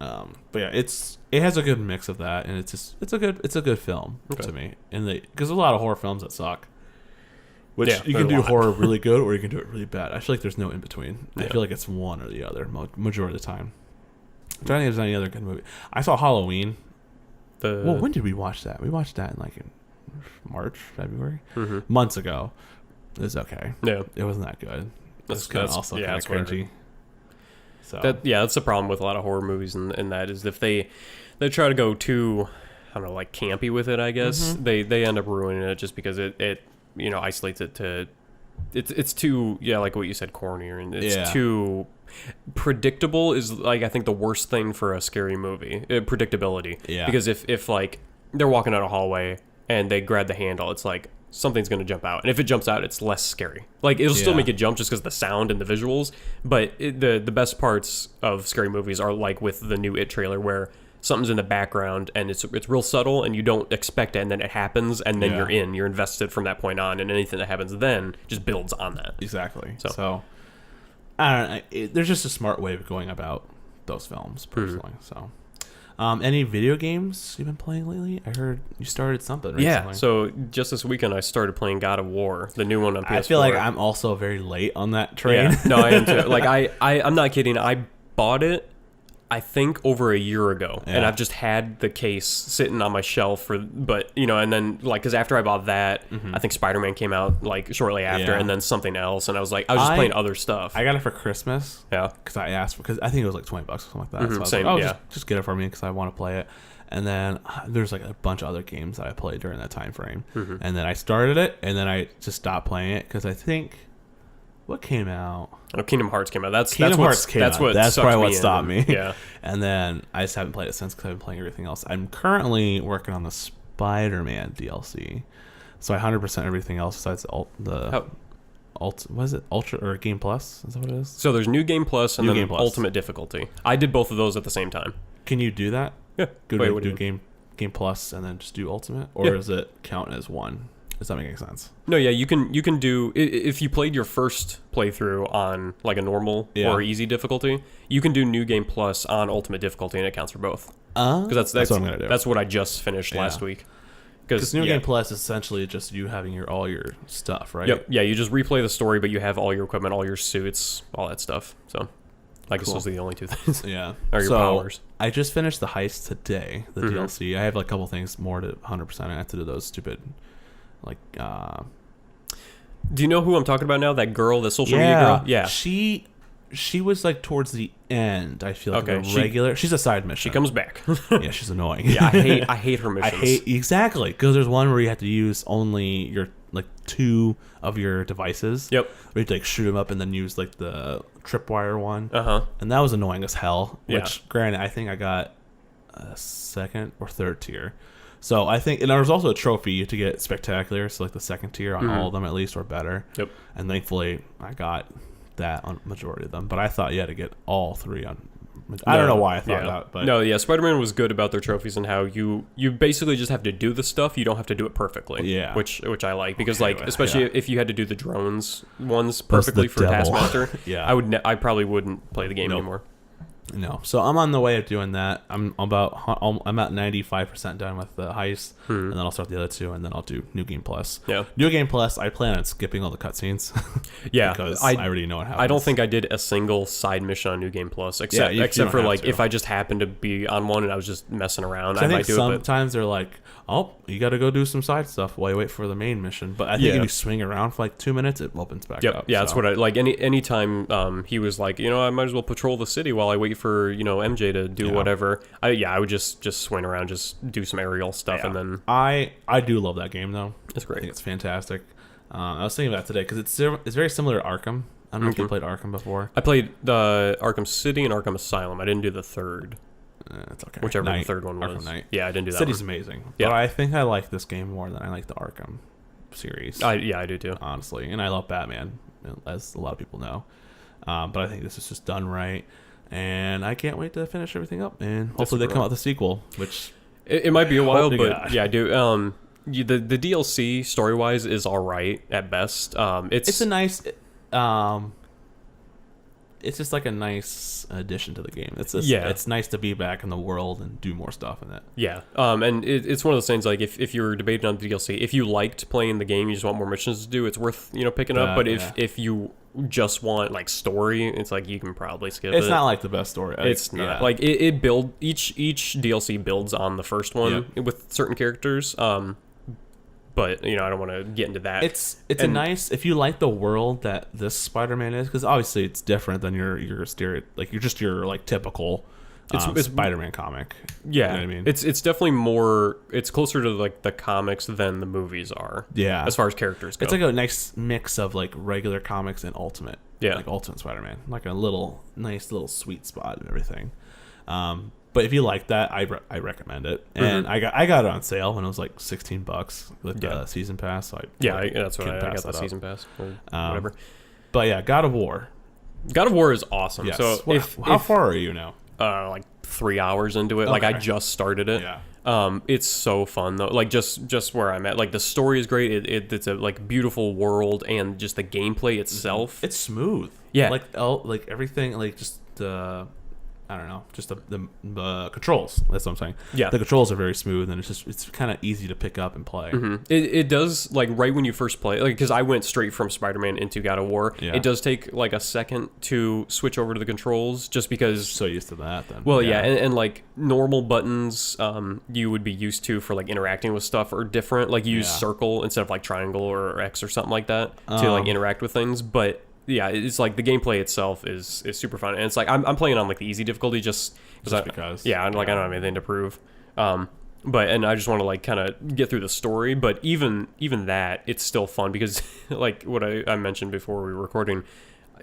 But yeah, it has a good mix of that, and it's a good film Okay. to me. And because there's a lot of horror films that suck, which Yeah, you there's can a do lot. horror really good or you can do it really bad. I feel like there's no in between. I Yeah. feel like it's one or the other majority of the time. I'm trying to think if there's any other good movie. I saw Halloween. Well, when did we watch that? We watched that in March, February, months ago. It was okay. Yeah. It wasn't that good. That's- It's kind of that's- also yeah, kind of that's what I cringy. So that's the problem with a lot of horror movies and that is if they try to go too, I don't know, like campy with it, I guess they end up ruining it just because it isolates it to it's too like what you said, cornier, and it's too predictable is like I think the worst thing for a scary movie, predictability. Yeah. Because if like they're walking out a hallway and they grab the handle, it's like something's going to jump out, and if it jumps out, it's less scary. Like it'll still Yeah. make it jump just because the sound and the visuals, but the best parts of scary movies are like with the new It trailer where something's in the background and it's real subtle and you don't expect it, and then it happens, and then Yeah. you're invested from that point on, and anything that happens then just builds on that. Exactly. So- So I don't know. There's just a smart way of going about those films, personally. So, any video games you've been playing lately? I heard you started something recently. Yeah, so just this weekend I started playing God of War, the new one on PS4. I feel like I'm also very late on that train. Yeah, no, I am too. Like I'm not kidding. I bought it, I think, over a year ago, and Yeah. I've just had the case sitting on my shelf but and then like because after I bought that, I think Spider-Man came out like shortly after, Yeah. and then something else, and I was just playing other stuff. I got it for Christmas. Yeah. Because I asked because I think it was like $20 or something like that. So I was same, like, yeah. just get it for me because I want to play it. And then there's like a bunch of other games that I played during that time frame. And then I started it, and then I just stopped playing it because I think what came out. Oh, Kingdom Hearts came out. That's Kingdom Hearts came that's out. what That's sucked probably what me in. stopped me. Yeah. And then I just haven't played it since because I've been playing everything else. I'm currently working on the Spider-Man DLC, so I 100% everything else besides what is it? Ultra or Game Plus? Is that what it is? So there's New Game Plus and New then Game Plus. Ultimate Difficulty. I did both of those at the same time. Can you do that? Yeah. Go Wait, to what do do you mean? Game Plus and then just do Ultimate, or Yeah. does it count as one? Does that make any sense? No, yeah, you can do if you played your first playthrough on like a normal Yeah. or easy difficulty, you can do New Game Plus on Ultimate Difficulty, and it counts for both. That's Because what I'm gonna do. That's what I just finished last week. Because New Game Plus is essentially just you having all your stuff, right? Yep. Yeah, you just replay the story, but you have all your equipment, all your suits, all that stuff. So, I guess Cool. those are the only two things. Yeah. Or your so powers. I just finished the heist today, the DLC. I have like a couple things more to 100%. I have to do those stupid, like, Do you know who I'm talking about now? That girl, the social media girl? Yeah. She was like towards the end. I feel like Okay, a regular. She's a side mission. She comes back. Yeah, she's annoying. Yeah, I hate her I missions. hate exactly because there's one where you have to use only your like 2 of your devices. Yep. Where you have to like shoot them up and then use like the tripwire one. Uh-huh. And that was annoying as hell. Yeah. Which, granted, I think I got a 2nd or 3rd tier. So I think, and there was also a trophy to get spectacular, so like the 2nd tier on all of them at least or better. Yep. And thankfully I got that on majority of them. But I thought you had to get all 3 on I don't know why I thought that, but no, yeah, Spider-Man was good about their trophies and how you basically just have to do the stuff. You don't have to do it perfectly. Yeah, which I like because especially if you had to do the drones ones perfectly for devil. Taskmaster, Yeah, I probably wouldn't play the game anymore. No, so I'm on the way of doing that. I'm about 95% done with the heist, and then I'll start the other two, and then I'll do New Game Plus. Yeah, New Game Plus. I plan on skipping all the cutscenes. Yeah, because I already know what happens. I don't think I did a single side mission on New Game Plus, except for like if I just happened to be on one and I was just messing around. I might do it. Sometimes they're like, "Oh, you got to go do some side stuff while you wait for the main mission." But I think if you swing around for like 2 minutes, it opens back up. Yeah, that's what I like. Anytime he was like, I might as well patrol the city while I wait for MJ to do whatever. I would just swing around, just do some aerial stuff, and then I do love that game though. It's great. I think it's fantastic. I was thinking about it today because it's very similar to Arkham. I don't know if you played Arkham before. I played the Arkham City and Arkham Asylum. I didn't do the third. It's okay. Whichever the third one was. Arkham Knight. Yeah, I didn't do that. City's one. amazing. Yeah. But I think I like this game more than I like the Arkham series. I do too. Honestly, and I love Batman, as a lot of people know. But I think this is just done right, and I can't wait to finish everything up. And hopefully they come out with a sequel, which it might be a while, but God. yeah, I do. The DLC story wise is all right at best. It's a nice. It's just like a nice addition to the game. It's nice to be back in the world and do more stuff in it. Yeah. And it's one of those things like if you're debating on the DLC, if you liked playing the game, you just want more missions to do, it's worth picking up. But if you just want like story, it's like you can probably skip it. It's not like the best story. It's not like it build each DLC builds on the first one with certain characters. But I don't want to get into that. It's a nice, if you like the world that this Spider-Man is, because obviously it's different than your typical Spider-Man comic. Yeah, you know what I mean, it's definitely more. It's closer to like the comics than the movies are. Yeah, as far as characters go, it's like a nice mix of like regular comics and Ultimate. Yeah, like Ultimate Spider-Man, like a nice little sweet spot and everything. But if you like that, I recommend it. And I got it on sale when it was like $16 with the season pass. So that's what I got the season pass or whatever. But yeah, God of War. God of War is awesome. Yes. So how far are you now? Like 3 hours into it. Okay. Like I just started it. Yeah. It's so fun though. Like just where I'm at. Like the story is great. It's a like beautiful world, and just the gameplay itself. It's smooth. Yeah. Like everything. Like just I don't know, just the controls. That's what I'm saying. Yeah, the controls are very smooth, and it's kind of easy to pick up and play. Mm-hmm. It does, like right when you first play, like because I went straight from Spider-Man into God of War. Yeah. It does take like a second to switch over to the controls, just because so used to that. Then well, yeah, and like normal buttons, you would be used to for like interacting with stuff are different. Like you use circle instead of like triangle or X or something like that to like interact with things, but. Yeah, it's like the gameplay itself is super fun, and it's like I'm playing on like the easy difficulty just because I don't have anything to prove, but I just want to like kind of get through the story. But even that, it's still fun because like what I mentioned before we were recording,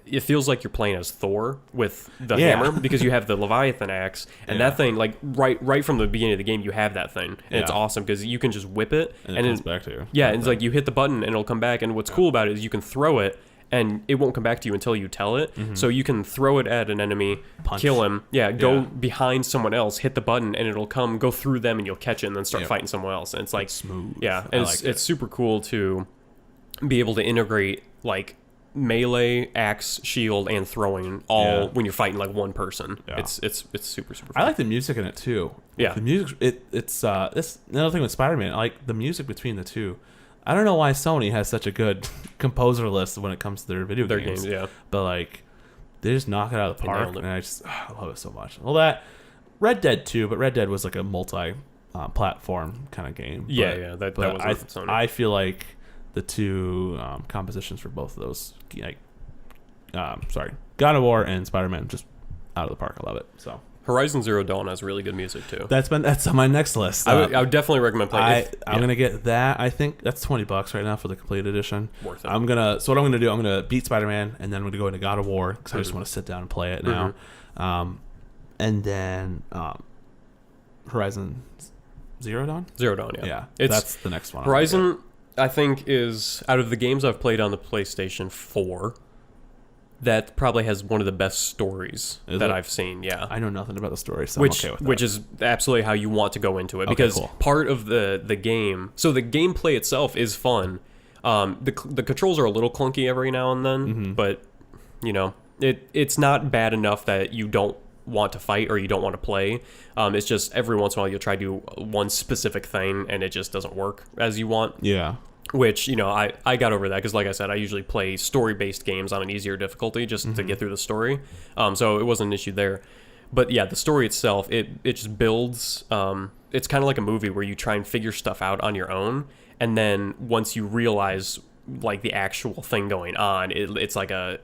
it feels like you're playing as Thor with the hammer because you have the Leviathan axe and that thing like right from the beginning of the game you have that thing and it's awesome because you can just whip it and it comes back to you. Yeah, and it's like you hit the button and it'll come back, and what's cool about it is you can throw it. And it won't come back to you until you tell it. Mm-hmm. So you can throw it at an enemy, kill him, go behind someone else, hit the button, and it'll go through them, and you'll catch it, and then start fighting someone else. And it's like smooth. Yeah, and it's super cool to be able to integrate like melee, axe, shield, and throwing all when you're fighting like one person. Yeah. It's super fun. I like the music in it too. Yeah, the music. It's another thing with Spider-Man. I like the music between the two. I don't know why Sony has such a good composer list when it comes to their games. Yeah. But like, they just knock it out of the park, and I love it so much. Well, that Red Dead 2, but Red Dead was like a multi-platform kind of game. That was Sony. I feel like the two compositions for both of those, like, God of War and Spider-Man, just out of the park. I love it. So. Horizon Zero Dawn has really good music too. That's on my next list. I would definitely recommend playing it. I'm gonna get that. I think that's $20 right now for the complete edition. Worth it. So what I'm gonna do, I'm gonna beat Spider-Man, and then I'm gonna go into God of War because I just want to sit down and play it now. And then Horizon Zero Dawn. Zero Dawn, yeah. That's the next one. Horizon, I think, is out of the games I've played on the PlayStation 4. That probably has one of the best stories that I've seen. Yeah, I know nothing about the story, so which I'm okay with that. which is absolutely how you want to go into it, because cool. part of the game. So the gameplay itself is fun. The controls are a little clunky every now and then, but you know, it's not bad enough that you don't want to fight or you don't want to play. It's just every once in a while you'll try to do one specific thing and it just doesn't work as you want. Yeah. Which, you know, I got over that because, like I said, I usually play story-based games on an easier difficulty just to get through the story. So it wasn't an issue there. But yeah, the story itself, it just builds. It's kind of like a movie where you try and figure stuff out on your own, and then once you realize like the actual thing going on, it's like a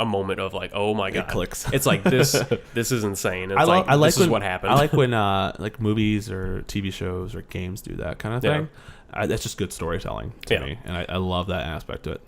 moment of like, oh my god, it clicks. It's like this is insane. It's I like this when, is what happened. I like when like movies or TV shows or games do that kind of thing. That's just good storytelling to me, and I love that aspect to it.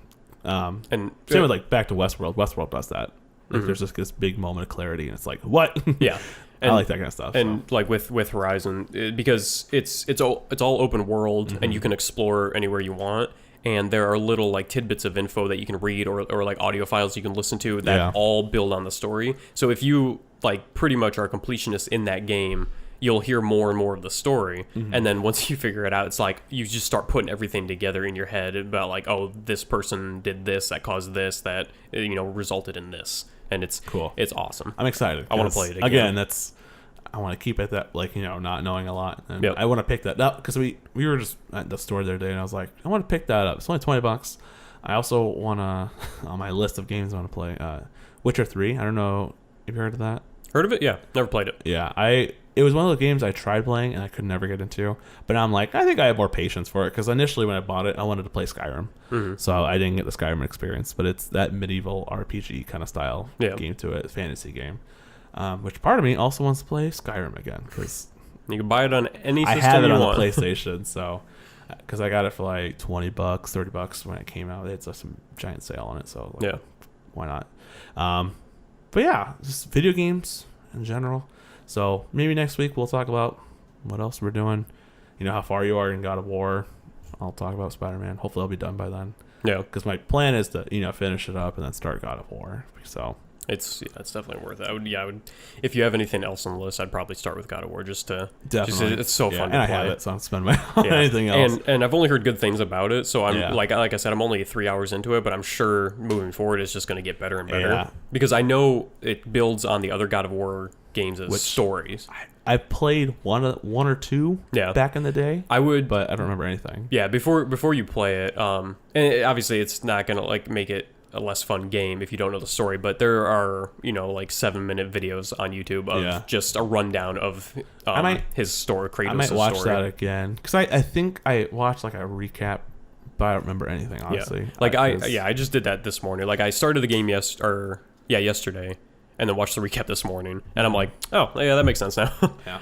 And same with like back to Westworld. Westworld does that. Like, there's just this big moment of clarity, and it's like, what? Yeah. I like that kind of stuff. And like with Horizon, because it's all open world, and you can explore anywhere you want. And there are little like tidbits of info that you can read, or like audio files you can listen to that all build on the story. So if you like pretty much are a completionist in that game, you'll hear more and more of the story. And then once you figure it out, it's like you just start putting everything together in your head about like, oh, this person did this, that caused this, that, you know, resulted in this. And it's cool. It's awesome. I'm excited. I want to play it again. I want to keep it that, like, you know, not knowing a lot. And I want to pick that up because we were just at the store the other day, and I was like, I want to pick that up. It's only $20. I also want to, on my list of games I want to play, Witcher 3. I don't know. Have you heard of that? Heard of it? Yeah. Never played it. Yeah. It was one of those games I tried playing and I could never get into. But now I'm like, I think I have more patience for it, because initially when I bought it, I wanted to play Skyrim. So I didn't get the Skyrim experience, but it's that medieval RPG kind of style game to it, fantasy game. Which part of me also wants to play Skyrim again, because you can buy it on any system I have it you on want. the PlayStation, so because I got it for like $20, $30 when it came out. It's some giant sale on it, so like, why not? But yeah, just video games in general. So maybe next week we'll talk about what else we're doing. You know, how far you are in God of War. I'll talk about Spider-Man. Hopefully I'll be done by then. Yeah, because my plan is to, you know, finish it up and then start God of War. So. It's definitely worth it. I would. If you have anything else on the list, I'd probably start with God of War just it's so fun to play. I have it, so I'll spend my on anything else. And I've only heard good things about it, so I'm like I said, I'm only 3 hours into it, but I'm sure moving forward it's just going to get better and better because I know it builds on the other God of War games as stories. I played one or two back in the day. But I don't remember anything. Yeah, before you play it, and obviously it's not going to like make it a less fun game if you don't know the story, but there are, you know, like 7-minute videos on YouTube of just a rundown of his story. Kratos' I might watch story. that again because I think I watched like a recap, but I don't remember anything honestly. I just did that this morning. Like I started the game yesterday, and then watched the recap this morning, and I'm like, oh yeah, that makes sense now.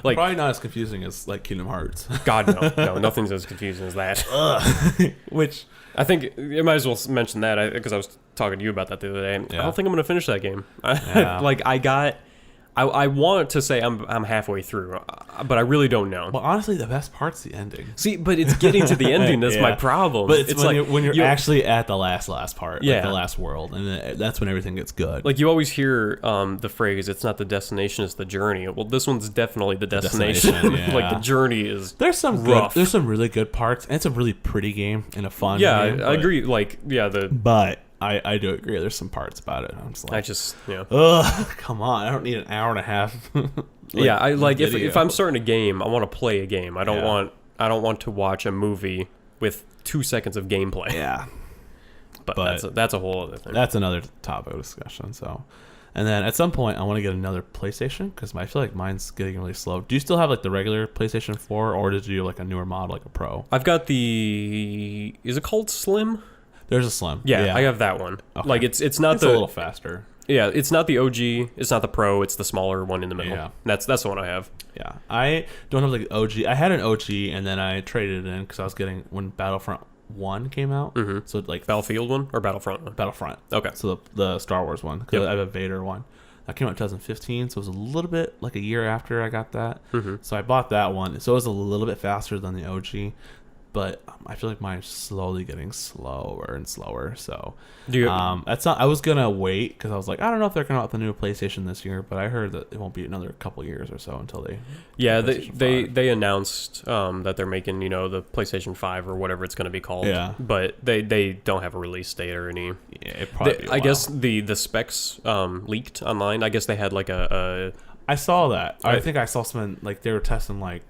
Like probably not as confusing as like Kingdom Hearts. God no, nothing's as confusing as that. Which I think you might as well mention that because I was talking to you about that the other day. I don't think I'm going to finish that game. Like I want to say I'm halfway through, but I really don't know. Well, honestly, the best part's the ending. See, but it's getting to the ending that's my problem. But it's when you're actually at the last part, like the last world, and that's when everything gets good. Like you always hear the phrase, "It's not the destination, it's the journey." Well, this one's definitely the destination. Like the journey is there's some rough. There's some really good parts, and it's a really pretty game and a fun. game, I agree. Like but. I do agree. There's some parts about it. I'm just like, come on! I don't need an hour and a half. If I'm starting a game, I want to play a game. I don't want to watch a movie with 2 seconds of gameplay. Yeah, but that's a whole other thing. That's another topic of discussion. So, and then at some point, I want to get another PlayStation because I feel like mine's getting really slow. Do you still have like the regular PlayStation 4, or did you do like a newer model, like a Pro? I've got is it called Slim? There's a Slim. Yeah, I have that one. Okay. Like it's not a little faster. Yeah, it's not the OG. It's not the Pro. It's the smaller one in the middle. Yeah, that's the one I have. Yeah, I don't have like the OG. I had an OG, and then I traded it in because I was getting when Battlefront 1 came out. Mm-hmm. So like Battlefield 1 or Battlefront 1? Battlefront. Okay. So the Star Wars one because I have a Vader one. That came out in 2015, so it was a little bit like a year after I got that. Mm-hmm. So I bought that one. So it was a little bit faster than the OG. but I feel like mine's slowly getting slower and slower. So Do you, that's not. I was gonna wait because I was like, I don't know if they're gonna out the new PlayStation this year, but I heard that it won't be another couple years or so until they. Yeah, they announced that they're making the PlayStation 5 or whatever it's going to be called. Yeah. But they don't have a release date or any. Yeah, it probably. Be a I while. guess the specs leaked online. I guess they had like a I saw that. I think I saw someone like they were testing like.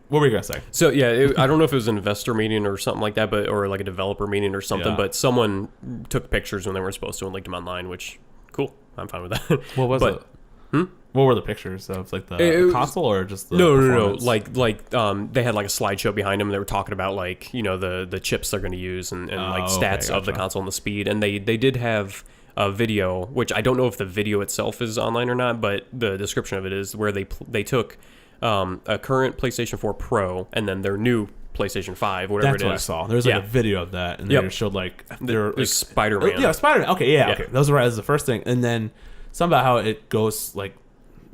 What were you gonna say? So yeah, I don't know if it was an investor meeting or something like that, or like a developer meeting or something. Yeah. But someone took pictures when they weren't supposed to and leaked them online, which cool. I'm fine with that. What was it? What were the pictures of like the console or just the no like they had like a slideshow behind them and they were talking about like the chips they're going to use and like stats of the console and the speed, and they did have a video, which I don't know if the video itself is online or not, but the description of it is where they took a current PlayStation 4 Pro and then their new PlayStation 5, whatever That's it is. what I saw. There's like a video of that, and they showed like they're like Spider-Man. Yeah, Spider-Man. Okay, yeah, okay. Those were as the first thing, and then somehow how it goes like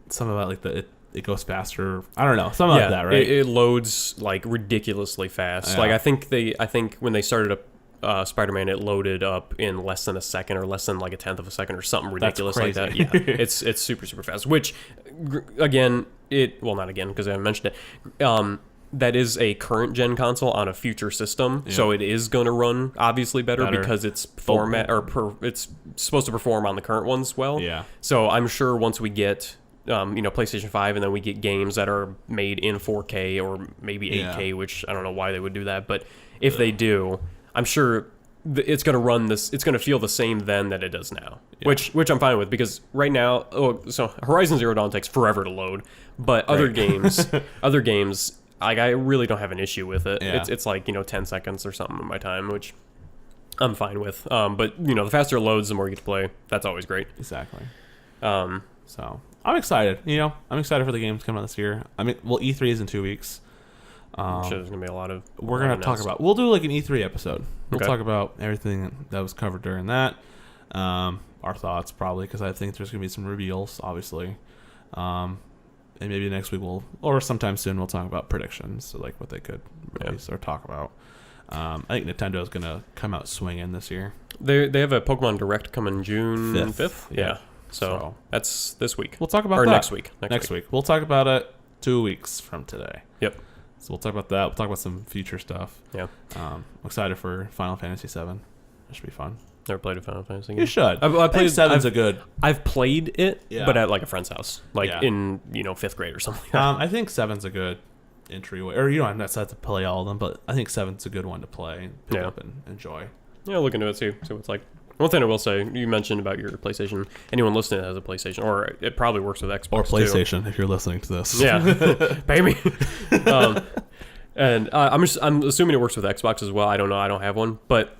some about like it goes faster. I don't know, something like that, right? It loads like ridiculously fast. Yeah. Like I think when they started up Spider-Man, it loaded up in less than a second or less than like a tenth of a second or something ridiculous like that. Yeah, it's super fast. Which again, not again because I haven't mentioned it. That is a current gen console on a future system, so it is going to run obviously better because it's it's supposed to perform on the current ones well. Yeah. So I'm sure once we get PlayStation 5 and then we get games that are made in 4K or maybe 8K, which I don't know why they would do that, but if they do, I'm sure it's going to run this. It's going to feel the same then that it does now, which I'm fine with because right now, so Horizon Zero Dawn takes forever to load, but other games. Like I really don't have an issue with it. Yeah. It's like 10 seconds or something of my time, which I'm fine with. But the faster it loads, the more you get to play. That's always great. Exactly. So I'm excited. I'm excited for the games coming out this year. I mean, well, E3 is in 2 weeks. I'm sure there's gonna be a lot of. We're gonna talk about. We'll do like an E3 episode. We'll Okay. talk about everything that was covered during that. Our thoughts probably because I think there's gonna be some reveals, obviously. And maybe next week or sometime soon we'll talk about predictions, so like what they could release or talk about. I think Nintendo is gonna come out swinging this year. They have a Pokemon Direct coming June 5th. Yeah. So that's this week. We'll talk about or that next week. Next week. We'll talk about it 2 weeks from today. Yep. So we'll talk about that. We'll talk about some future stuff. Yeah. I'm excited for Final Fantasy VII. It should be fun. Never played a Final Fantasy game. You should. I played Seven's a good. I've played it, Yeah. but at like a friend's house, like in 5th grade or something. Like that. I think Seven's a good entryway, or you don't have to play all of them, but I think Seven's a good one to play and pick up and enjoy. Yeah, look into it, see what it's like. One thing I will say, you mentioned about your PlayStation. Anyone listening that has a PlayStation, or it probably works with Xbox or PlayStation if you're listening to this. Yeah, pay me. And I'm assuming it works with Xbox as well. I don't know. I don't have one, but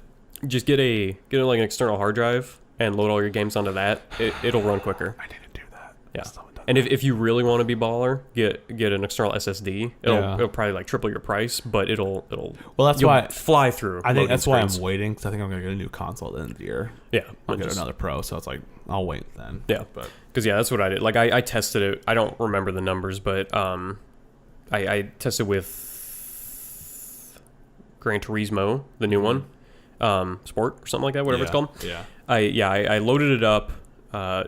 just get like an external hard drive and load all your games onto that. It'll run quicker. I need to do that. Yeah. And if you really want to be baller, get an external SSD. It'll probably like triple your price, but it'll that's why fly through. I think that's why screens. I'm waiting because I think I'm gonna get a new console at the end of the year. Yeah, I'll get another Pro, so it's like I'll wait then. Yeah, but because that's what I did. Like I tested it. I don't remember the numbers, but I tested with Gran Turismo, the new one, Sport or something like that, whatever it's called. Yeah. I loaded it up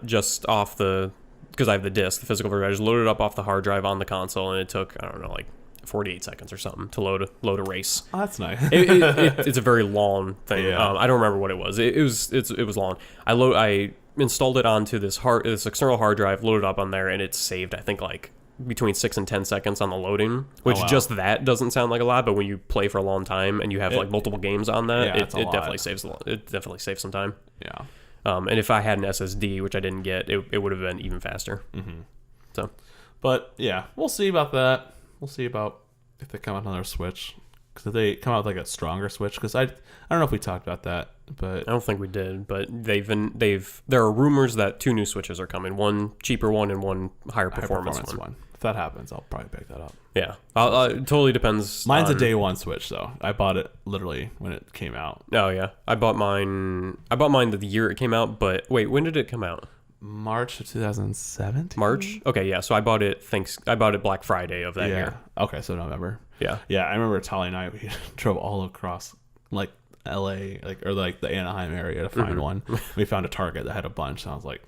just off because I have the disc, the physical version. I just loaded it up off the hard drive on the console, and it took, I don't know, like 48 seconds or something to load a race. Oh, that's nice. It's a very long thing. Yeah. I don't remember what it was. It was long. I installed it onto this external hard drive, loaded up on there, and it saved, I think, like between 6 and 10 seconds on the loading, which just that doesn't sound like a lot, but when you play for a long time and you have like multiple games on that, it definitely saves a lot. It definitely saves some time. Yeah. And if I had an SSD, which I didn't get, it would have been even faster. Mm-hmm. So, but yeah, we'll see about that. We'll see about if they come out with another Switch, because if they come out with like a stronger Switch, because I don't know if we talked about that, but I don't think we did. But there are rumors that 2 new Switches are coming, one cheaper one and one higher performance one. If that happens, I'll probably pick that up. Yeah, it totally depends. Mine's a day one Switch, though. I bought it literally when it came out. Oh yeah, I bought mine the year it came out. But wait, when did it come out? March of 2017. March. Okay, yeah. So I bought it. I bought it Black Friday of that year. Okay, so November. Yeah. Yeah, I remember Tali and I we drove all across like LA, or like the Anaheim area to find one. We found a Target that had a bunch. And I was like,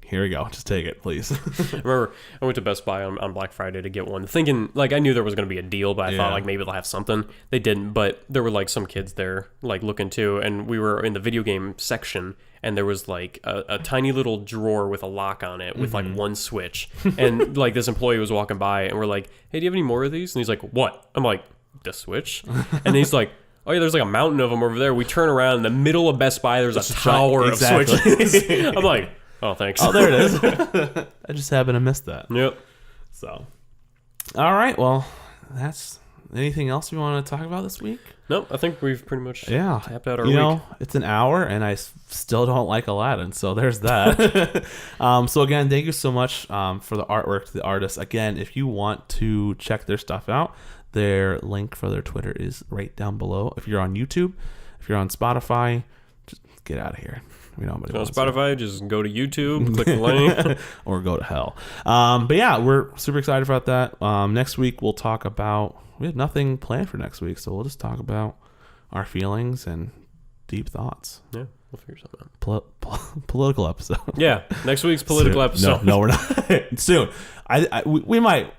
here we go, just take it, please. I remember I went to Best Buy on Black Friday to get one, thinking like I knew there was going to be a deal, but I thought like maybe they'll have something. They didn't, but there were like some kids there like looking too, and we were in the video game section, and there was like a tiny little drawer with a lock on it with like one switch, and like this employee was walking by, and we're like, hey, do you have any more of these? And he's like, what? I'm like, the Switch? And he's like, oh yeah, there's like a mountain of them over there. We turn around in the middle of Best Buy, there's a tower of Switches. I'm like, oh, thanks. Oh, there it is. I just happened to miss that. Yep. So, all right. Well, that's anything else we want to talk about this week? Nope. I think we've pretty much tapped out our week. You know, it's an hour, and I still don't like Aladdin. So there's that. So again, thank you so much for the artwork to the artists. Again, if you want to check their stuff out, their link for their Twitter is right down below. If you're on YouTube, if you're on Spotify, just get out of here. We know nobody on Spotify, just go to YouTube, click the link, or go to hell. But yeah, we're super excited about that. Next week we'll talk about. We have nothing planned for next week, so we'll just talk about our feelings and deep thoughts. Yeah, we'll figure something out. Political episode. Yeah, next week's political episode. No, we're not. Soon. We might.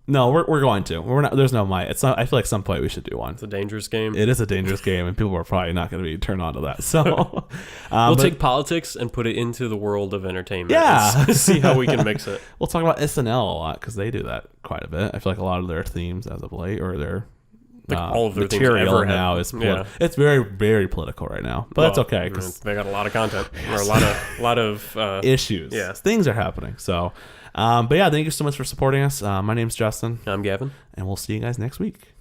No, we're going to. We're not. There's no might. It's not. I feel like some point we should do one. It's a dangerous game. It is a dangerous game, and people are probably not going to be turned on to that. So we'll take politics and put it into the world of entertainment. Yeah, see how we can mix it. We'll talk about SNL a lot because they do that quite a bit. I feel like a lot of their themes as of late, or their all of their material now is it's very, very political right now. But that's okay because they got a lot of content or a lot of issues. Yeah, things are happening. So. But yeah, thank you so much for supporting us. My name's Justin. I'm Gavin. And we'll see you guys next week.